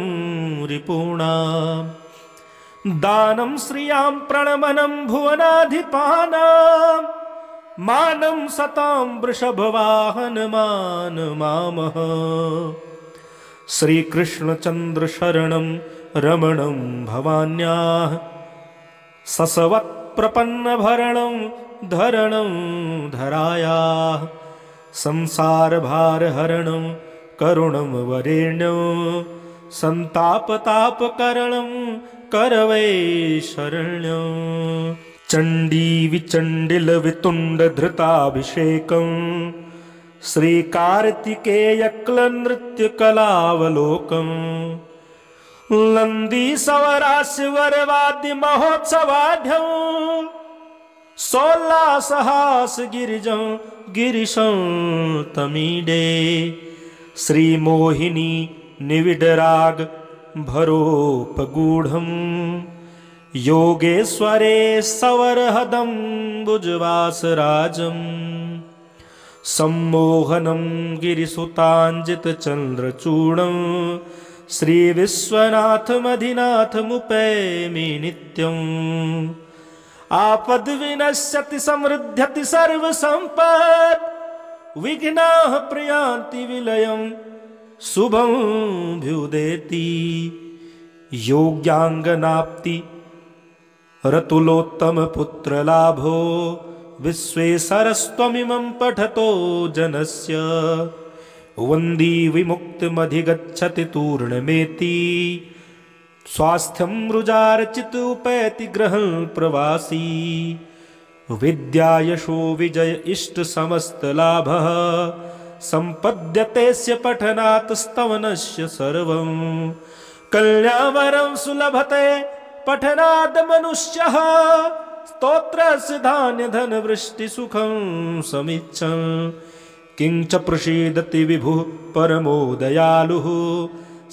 रिपूणां दानं श्रियां प्रणमनं भुवनाधिपानां मानं सतां वृषभवाहनमानमामः। श्रीकृष्णचन्द्रशरणं रमणं भवान्याः ससवत्प्रपन्नभरणं धरणं धरायाः संसारभारहरणं करुणं वरेण्यं सन्तापतापकरणं करवै शरण्यं। चण्डीविचण्डिलवितुण्डधृताभिषेकं श्रीकार्तिकेयक्लनृत्यकलावलोकम् नन्दीसवरास्यवरवाद्य महोत्सवाढ्यम् सोल्लासहास गिरिजं गिरिशं तमीडे श्रीमोहिनी निविडराग भरोपगूढम् योगेश्वरे सवरहदं भुजवासराजम् सम्मोहनं गिरिसुताञ्जितचन्द्रचूडम् श्रीविश्वनाथमधिनाथमुपैमि नित्यम् आपद्विनश्यति समृद्ध्यति सर्वसम्पत् विघ्नाः प्रयान्ति विलयम् शुभं भ्युदेति योग्याङ्गनाप्ति रतुलोत्तमपुत्रलाभो विश्वेश्वरस्त्वमिमं पठतो जनस्य वन्दी विमुक्तिमधिगच्छति तूर्णमेति स्वास्थ्यं रुजार्चित उपैति ग्रहं प्रवासी विद्यायशो विजय इष्ट समस्तलाभः सम्पद्यतेस्य पठनात् स्तवनस्य सर्वं कल्यावरं सुलभते पठनाद् मनुष्यः स्तोत्रस्य धान्यधनवृष्टिसुखं समिच्छन् किं च प्रसीदति विभुः परमो दयालुः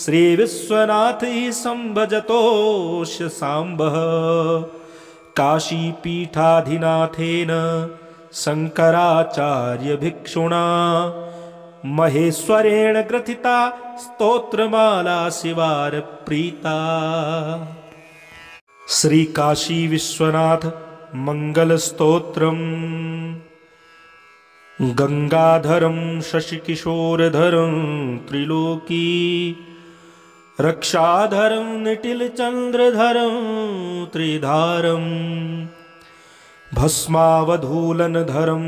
श्रीविश्वनाथ हि संभजतोऽस्य साम्बः काशीपीठाधिनाथेन शङ्कराचार्यभिक्षुणा महेश्वरेण ग्रथिता स्तोत्रमाला शिवार्प्रीता। श्री काशी विश्वनाथ मंगल स्तोत्रम् गंगाधरं शशिकिशोरधरं त्रिलोकी रक्षाधरं निटिलचन्द्रधरं त्रिधारं भस्मावधूलनधरं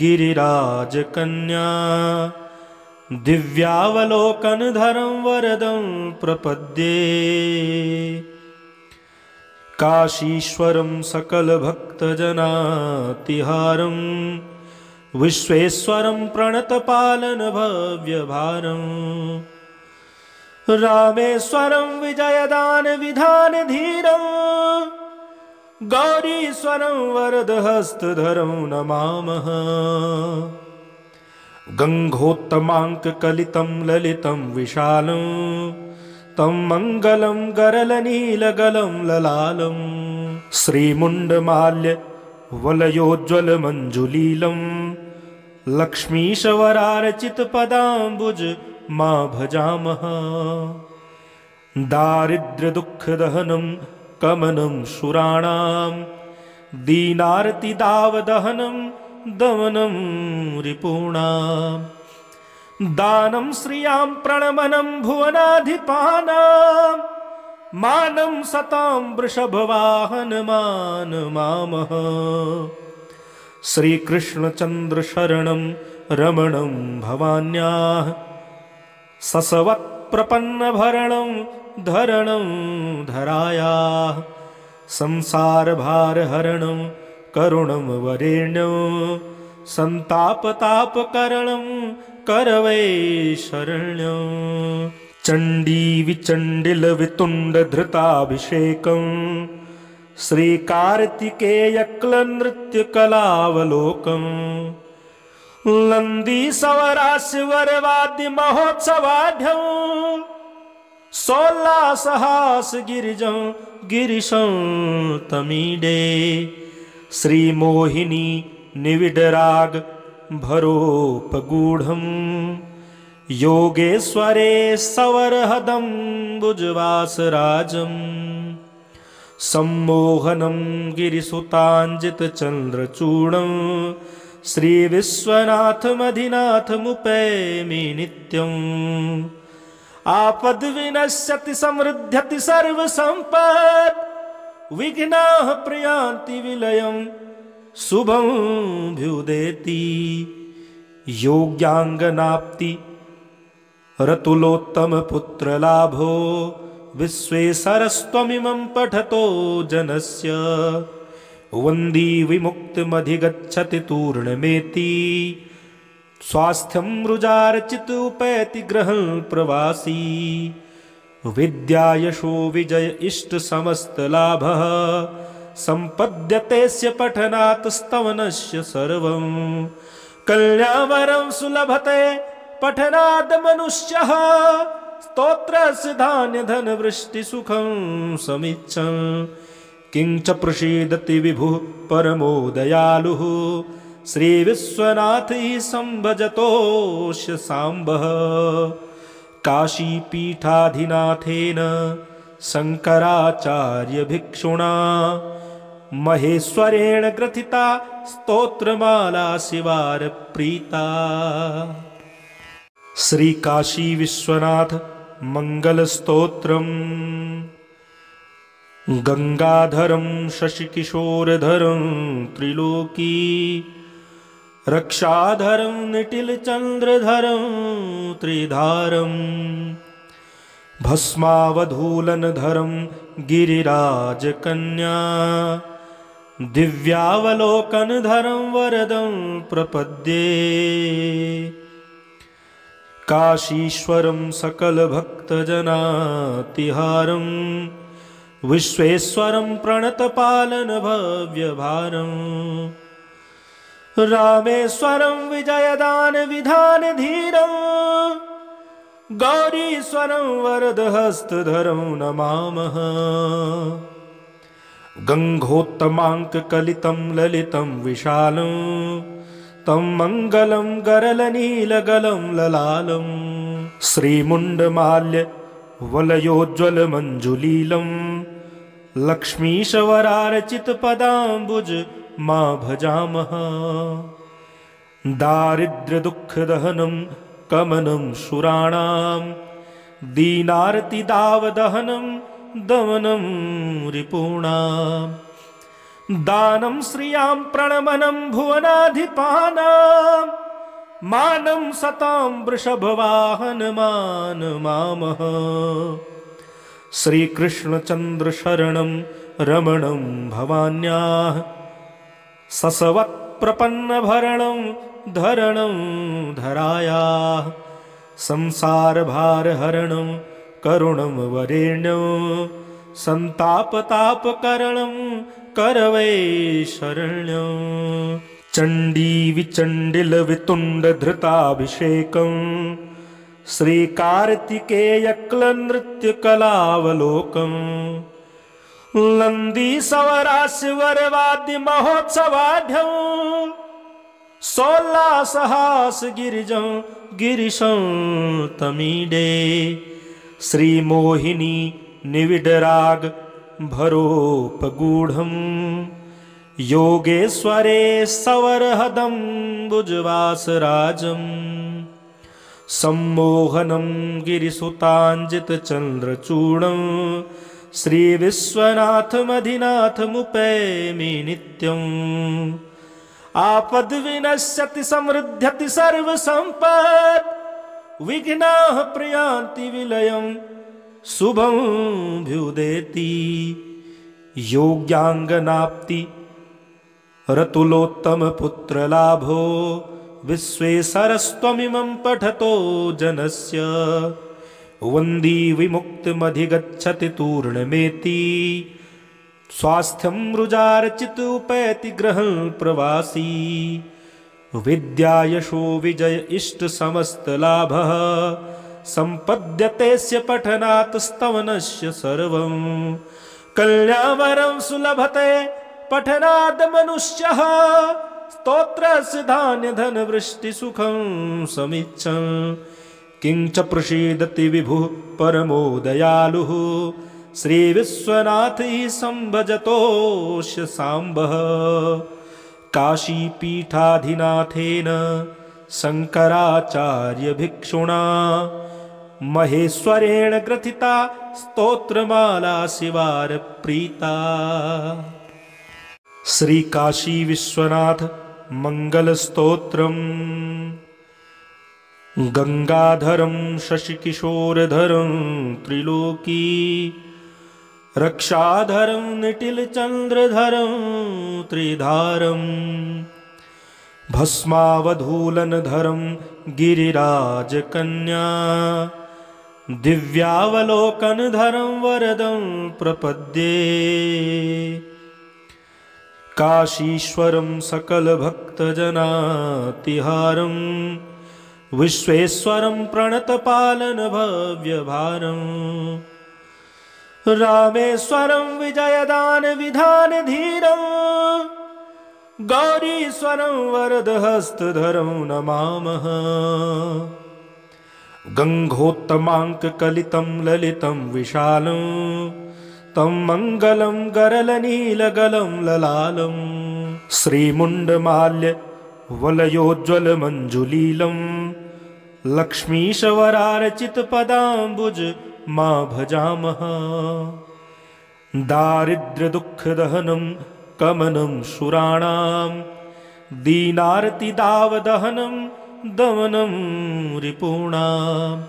गिरिराजकन्या दिव्यावलोकनधरं वरदं प्रपद्ये काशीश्वरं सकलभक्तजनातिहारं विश्वेश्वरं प्रणतपालनभव्यभारम् रामेश्वरं विजयदानविधानधीरं गौरीश्वरं वरदहस्तधरं नमामः गङ्गोत्तमाङ्ककलितं ललितं विशालं तं मङ्गलं गरलनीलगलं ललालं श्रीमुण्डमाल्य वलयोज्ज्वलमञ्जुलीलं लक्ष्मीशवरार्चितपदाम्बुज मा भजामः दारिद्र्यदुःखदहनं कमनं सुराणां दीनार्तिदावदहनं दमनं रिपूणां दानं श्रियां प्रणमनं भुवनाधिपानां मानं सतां वृषभवाहनमानमामः श्रीकृष्णचन्द्रशरणं रमणं भवान्याः ससवत्प्रपन्नभरणं धरणं धरायाः संसारभारहरणं करुणं वरेण्यं सन्तापतापकरणं करवैशरण्यं चण्डीविचण्डिलवितुण्डधृताभिषेकं श्रीकार्तिकेयक्लनृत्यकलावलोकम् नन्दीसवरास्यवरवाद्य महोत्सवाढ्यम् सोल्लासहास गिरिजं गिरिशं तमीडे श्रीमोहिनी निविडराग भरोपगूढम् योगेश्वरे सवरहदं भुजवासराजम् सम्मोहनं गिरिसुताञ्जितचन्द्रचूडम् श्रीविश्वनाथमधिनाथमुपैमि नित्यम् आपद्विनश्यति समृद्ध्यति सर्वसम्पत् विघ्नाः प्रयान्ति विलयम् शुभं भ्युदेति योग्याङ्गनाप्ति रतुलोत्तमपुत्रलाभो विश्वेश्वरस्त्वमिमं पठतो जनस्य वन्दी विमुक्तिमधिगच्छति तूर्णमेति स्वास्थ्यं रुजार्चित उपैति गृहं प्रवासी विद्या यशो विजय इष्ट समस्त लाभः संपद्यतेस्य पठनात् स्तवनस्य सर्वं कल्यावरं सुलभते पठनाद् मनुष्यः स्तोत्रस्य धान्य धन वृष्टि सुखं समिच्छन् किंच प्रसीदति विभुः परमो दयालुः श्री विश्वनाथ संभजतोष्य सांबः काशीपीठाधिनाथेन शंकराचार्य भिक्षुणा महेश्वरेण ग्रथिता स्तोत्रमाला शिवार प्रीता। श्री काशी विश्वनाथ मंगल स्तोत्रम्। गंगाधरं शशिकिशोरधरं त्रिलोकी रक्षाधरं निटिलचंद्रधरं त्रिधारं भस्मावधूलनधरं गिरिराजकन्या दिव्यावलोकनधरं वरदं प्रपद्ये। काशीश्वरं सकलभक्तजनातिहारं विश्वेश्वरं प्रणतपालन भव्यभारं रामेश्वरं विजयदान विधान धीरं गौरीश्वरं वरदहस्तधरं नमामः। गंगोत्तमाङ्ककलितं ललितं विशालं तं मङ्गलं गरलनीलगलं ललालं श्रीमुण्डमाल्य वलयोज्ज्वलमञ्जुलीलं लक्ष्मीशवरार्चितपदाम्बुज मा भजामः। दारिद्र्यदुःखदहनं कमनं सुराणां दीनार्तिदावदहनं दमनं रिपूणां दानं श्रियां प्रणमनं भुवनाधिपानां मानं सतां वृषभवाहन मानमामः। श्रीकृष्णचन्द्र शरणं रमणं भवान्याः ससवत्प्रपन्नभरणं धरणं धरायाः संसारभारहरणं करुणं वरेण्यं संतापतापकरणं करवै शरण्यं। चण्डी विचण्डिलवितुण्डधृताभिषेकं श्रीकार्तिकेयक्लनृत्यकलावलोकं नन्दीसवरास्यवरवाद्य महोत्सवाढ्यं सोल्लासहास गिरिजं गिरिशं तमीडे। श्रीमोहिनी निविडराग भरोपगूढं योगेश्वरे सवरहदं भुजवासराजं सम्मोहनं गिरिसुताञ्जितचन्द्रचूडं श्रीविश्वनाथमधिनाथमुपैमि नित्यम्। आपद्विनश्यति समृद्ध्यति सर्वसम्पत् विघ्नाः प्रयान्ति विलयं शुभं भ्युदेति। योग्याङ्गनाप्ति रतुलोत्तमपुत्रलाभो विश्वेश्वरस्त्वमिमं पठतो जनस्य वन्दी विमुक्तिमधिगच्छति तूर्णमेति। स्वास्थ्यं रुजार्चित उपैति गृहं प्रवासी विद्या यशो विजय इष्ट समस्त लाभः संपद्यतेस्य पठनात् स्तवनस्य सर्वं कल्यावरं सुलभते पठनाद् मनुष्यः स्तोत्रस्य धान्य धन वृष्टि सुखं समिच्छन् किंच प्रसीदति विभुः परमो दयालुः श्री विश्वनाथ संभजतोष्य सांबः। काशीपीठाधिनाथेन शंकराचार्य भिक्षुणा महेश्वरेण ग्रथिता स्तोत्रमाला शिवार प्रीता। श्री काशी विश्वनाथ मंगल स्तोत्रम्। गंगाधरं शशिकिशोरधरं त्रिलोकी रक्षाधरं निटिलचंद्रधरं त्रिधारं भस्मावधूलनधरं गिरिराजकन्या दिव्यावलोकनधरं वरदं प्रपद्ये। काशीश्वरं सकलभक्तजनातिहारं विश्वेश्वरं प्रणतपालनभव्यभारम् रामेश्वरं विजयदानविधानधीरं गौरीश्वरं वरदहस्तधरं नमामः। गङ्गोत्तमाङ्ककलितं ललितं विशालं तं मङ्गलं गरलनीलगलं ललालं श्रीमुण्डमाल्य वलयोज्ज्वलमञ्जुलीलं लक्ष्मीशवरार्चितपदाम्बुज मा भजामः। दारिद्र्यदुःखदहनं कमनं सुराणां दीनार्तिदावदहनं दमनं रिपूणां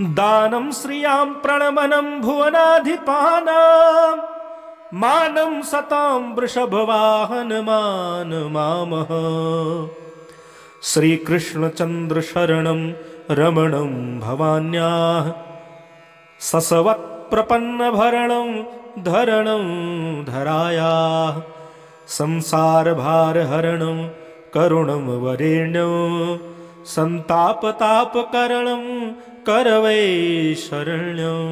दानं श्रियां प्रणमनं भुवनाधिपानां मानं सतां वृषभवाहनमानमामः। श्रीकृष्णचन्द्रशरणं रमणं भवान्याः ससवत्प्रपन्नभरणं धरणं धरायाः संसारभारहरणं करुणं वरेण्यं सन्तापतापकरणं करवै शरण्यं।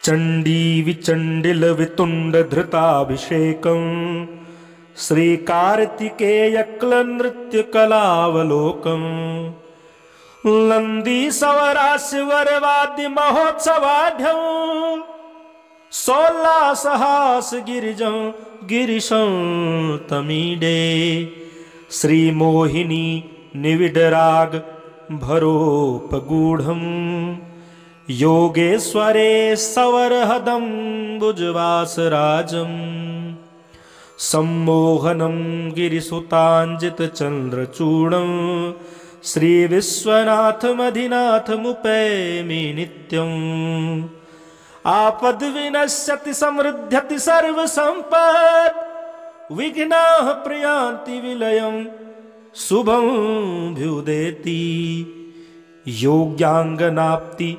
चण्डीविचण्डिलवितुण्डधृताभिषेकं श्रीकार्तिकेयक्लनृत्यकलावलोकं नन्दीसवरास्यवरवाद्यमहोत्सवाढ्यं सोल्लासहासगिरिजं गिरिशं तमीडे। श्रीमोहिनी निविडराग भरोपगूढं योगेश्वरे सवरहदं भुजवासराजं सम्मोहनं गिरिसुताञ्जितचन्द्रचूडं श्रीविश्वनाथमधिनाथमुपैमि नित्यम्। आपद्विनश्यति समृद्ध्यति सर्वसम्पत् विघ्नाः प्रयान्ति विलयं शुभं भ्युदेति। योग्याङ्गनाप्ति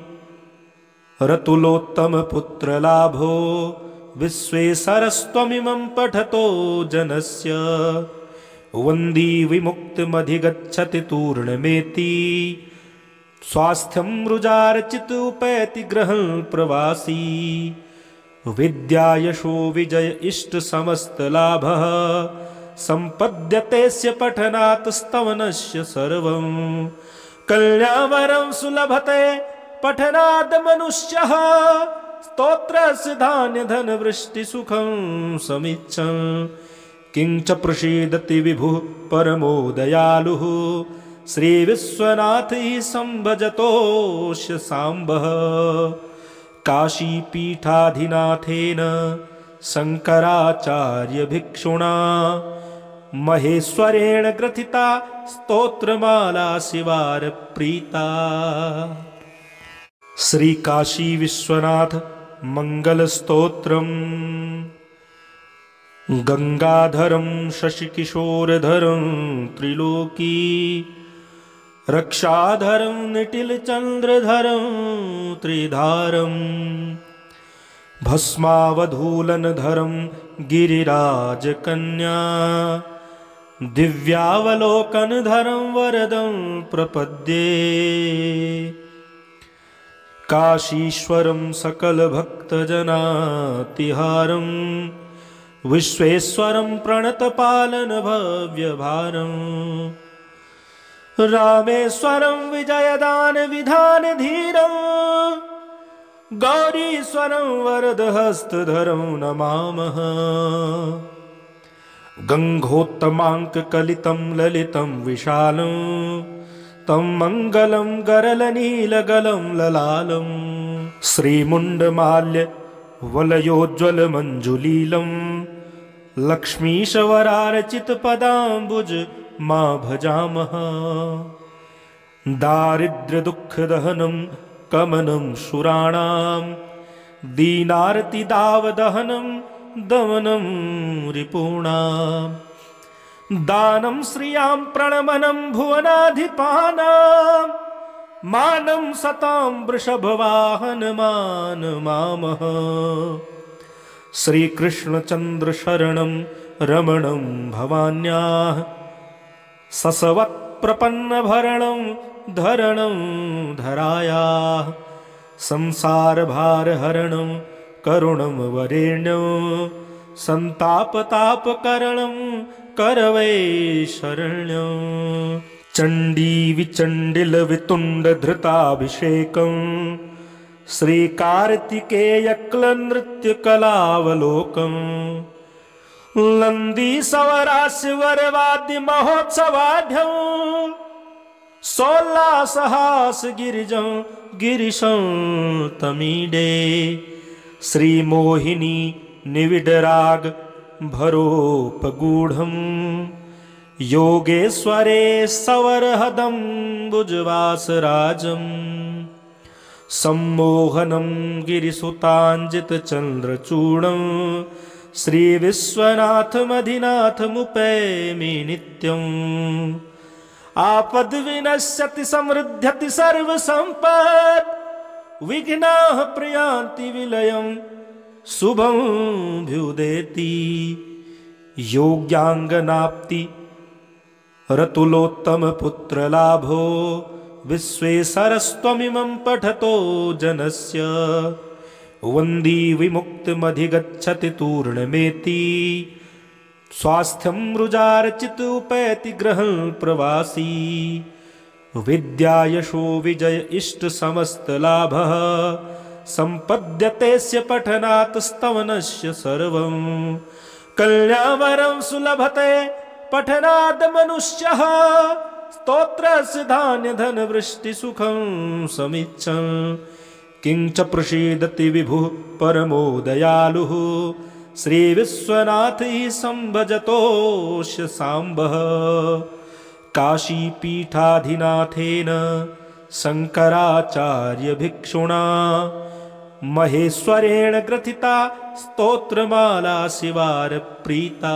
रतुलोत्तमपुत्रलाभो विश्वेश्वरस्त्वमिमं पठतो जनस्य वन्दी विमुक्तिमधिगच्छति तूर्णमेति। स्वास्थ्यं रुजार्चितुपैति गृहं प्रवासी विद्यायशो विजय इष्ट समस्तलाभः सम्पद्यतेस्य पठनात् स्तवनस्य सर्वं। कल्यावरं सुलभते पठनाद् मनुष्यः स्तोत्रस्य धान्यधनवृष्टिसुखं समीक्षन्। किं च प्रसीदति विभुः परमो दयालुः श्रीविश्वनाथ हि संभजतोऽस्य साम्बः। काशीपीठाधिनाथेन शङ्कराचार्यभिक्षुणा महेश्वरेण ग्रथिता स्तोत्रमाला शिवार्प्रीता। श्रीकाशी विश्वनाथ मङ्गलस्तोत्रम्। गंगाधरं शशिकिशोरधरं त्रिलोकी रक्षाधरं निटिलचन्द्रधरं त्रिधारं भस्मावधूलनधरं गिरिराजकन्या दिव्यावलोकनधरं वरदं प्रपद्ये। काशीश्वरं सकलभक्तजनातिहारं विश्वेश्वरं प्रणतपालनभव्यभारम् रामेश्वरं विजयदानविधानधीरं गौरीश्वरं वरदहस्तधरं नमामः। गङ्गोत्तमाङ्ककलितं ललितं विशालं तं मङ्गलं गरलनीलगलं ललालं श्रीमुण्डमाल्य वलयोज्ज्वलमञ्जुलीलं लक्ष्मीशवरार्चितपदाम्बुज मा भजामः। दारिद्र्यदुःखदहनं कमनं सुराणां दीनार्तिदावदहनं दमनं रिपूणां दानं श्रियां प्रणमनं भुवनाधिपानां मानं सतां वृषभवाहन मान मामः श्रीकृष्णचन्द्र शरणं रमणं भवान्याः ससवत्प्रपन्नभरणं धरणं धरायाः संसारभारहरणं करुणं वरेण्यं सन्तापतापकरणं करवै शरण्यं चण्डी विचण्डिलवितुण्डधृताभिषेकं श्रीकार्तिकेयक्लनृत्यकलावलोकं नन्दीसवरास्यवरवाद्यमहोत्सवाढ्यं सोल्लासहासगिरिजं गिरिशं तमीडे श्रीमोहिनी निविडराग भरोपगूढं योगेश्वरे सवरहदं भुजवासराजं सम्मोहनं गिरिसुताञ्जितचन्द्रचूडं श्रीविश्वनाथमधिनाथमुपैमि नित्यम् आपद्विनश्यति समृद्ध्यति सर्वसम्पत् विघ्नाः प्रयान्ति विलयं शुभं भ्युदेति योग्याङ्गनाप्ति रतुलोत्तमपुत्रलाभो विश्वेश्वरस्त्वमिमं पठतो जनस्य वन्दी विमुक्तिमधिगच्छति तूर्णमेति स्वास्थ्यं रुजार्चित उपैति गृहं प्रवासी विद्यायशो विजय इष्ट समस्तलाभः सम्पद्यतेस्य पठनात् स्तवनस्य सर्वं कल्यावरं सुलभते पठनाद् मनुष्यः स्तोत्रस्य धान्यधनवृष्टिसुखं समीच्छन् किंच प्रसीदति विभुः परमो दयालुः श्रीविश्वनाथ हि संभजतोऽस्य साम्बः काशीपीठाधिनाथेन शङ्कराचार्यभिक्षुणा महेश्वरेण ग्रथिता स्तोत्रमाला शिवार्प्रीता।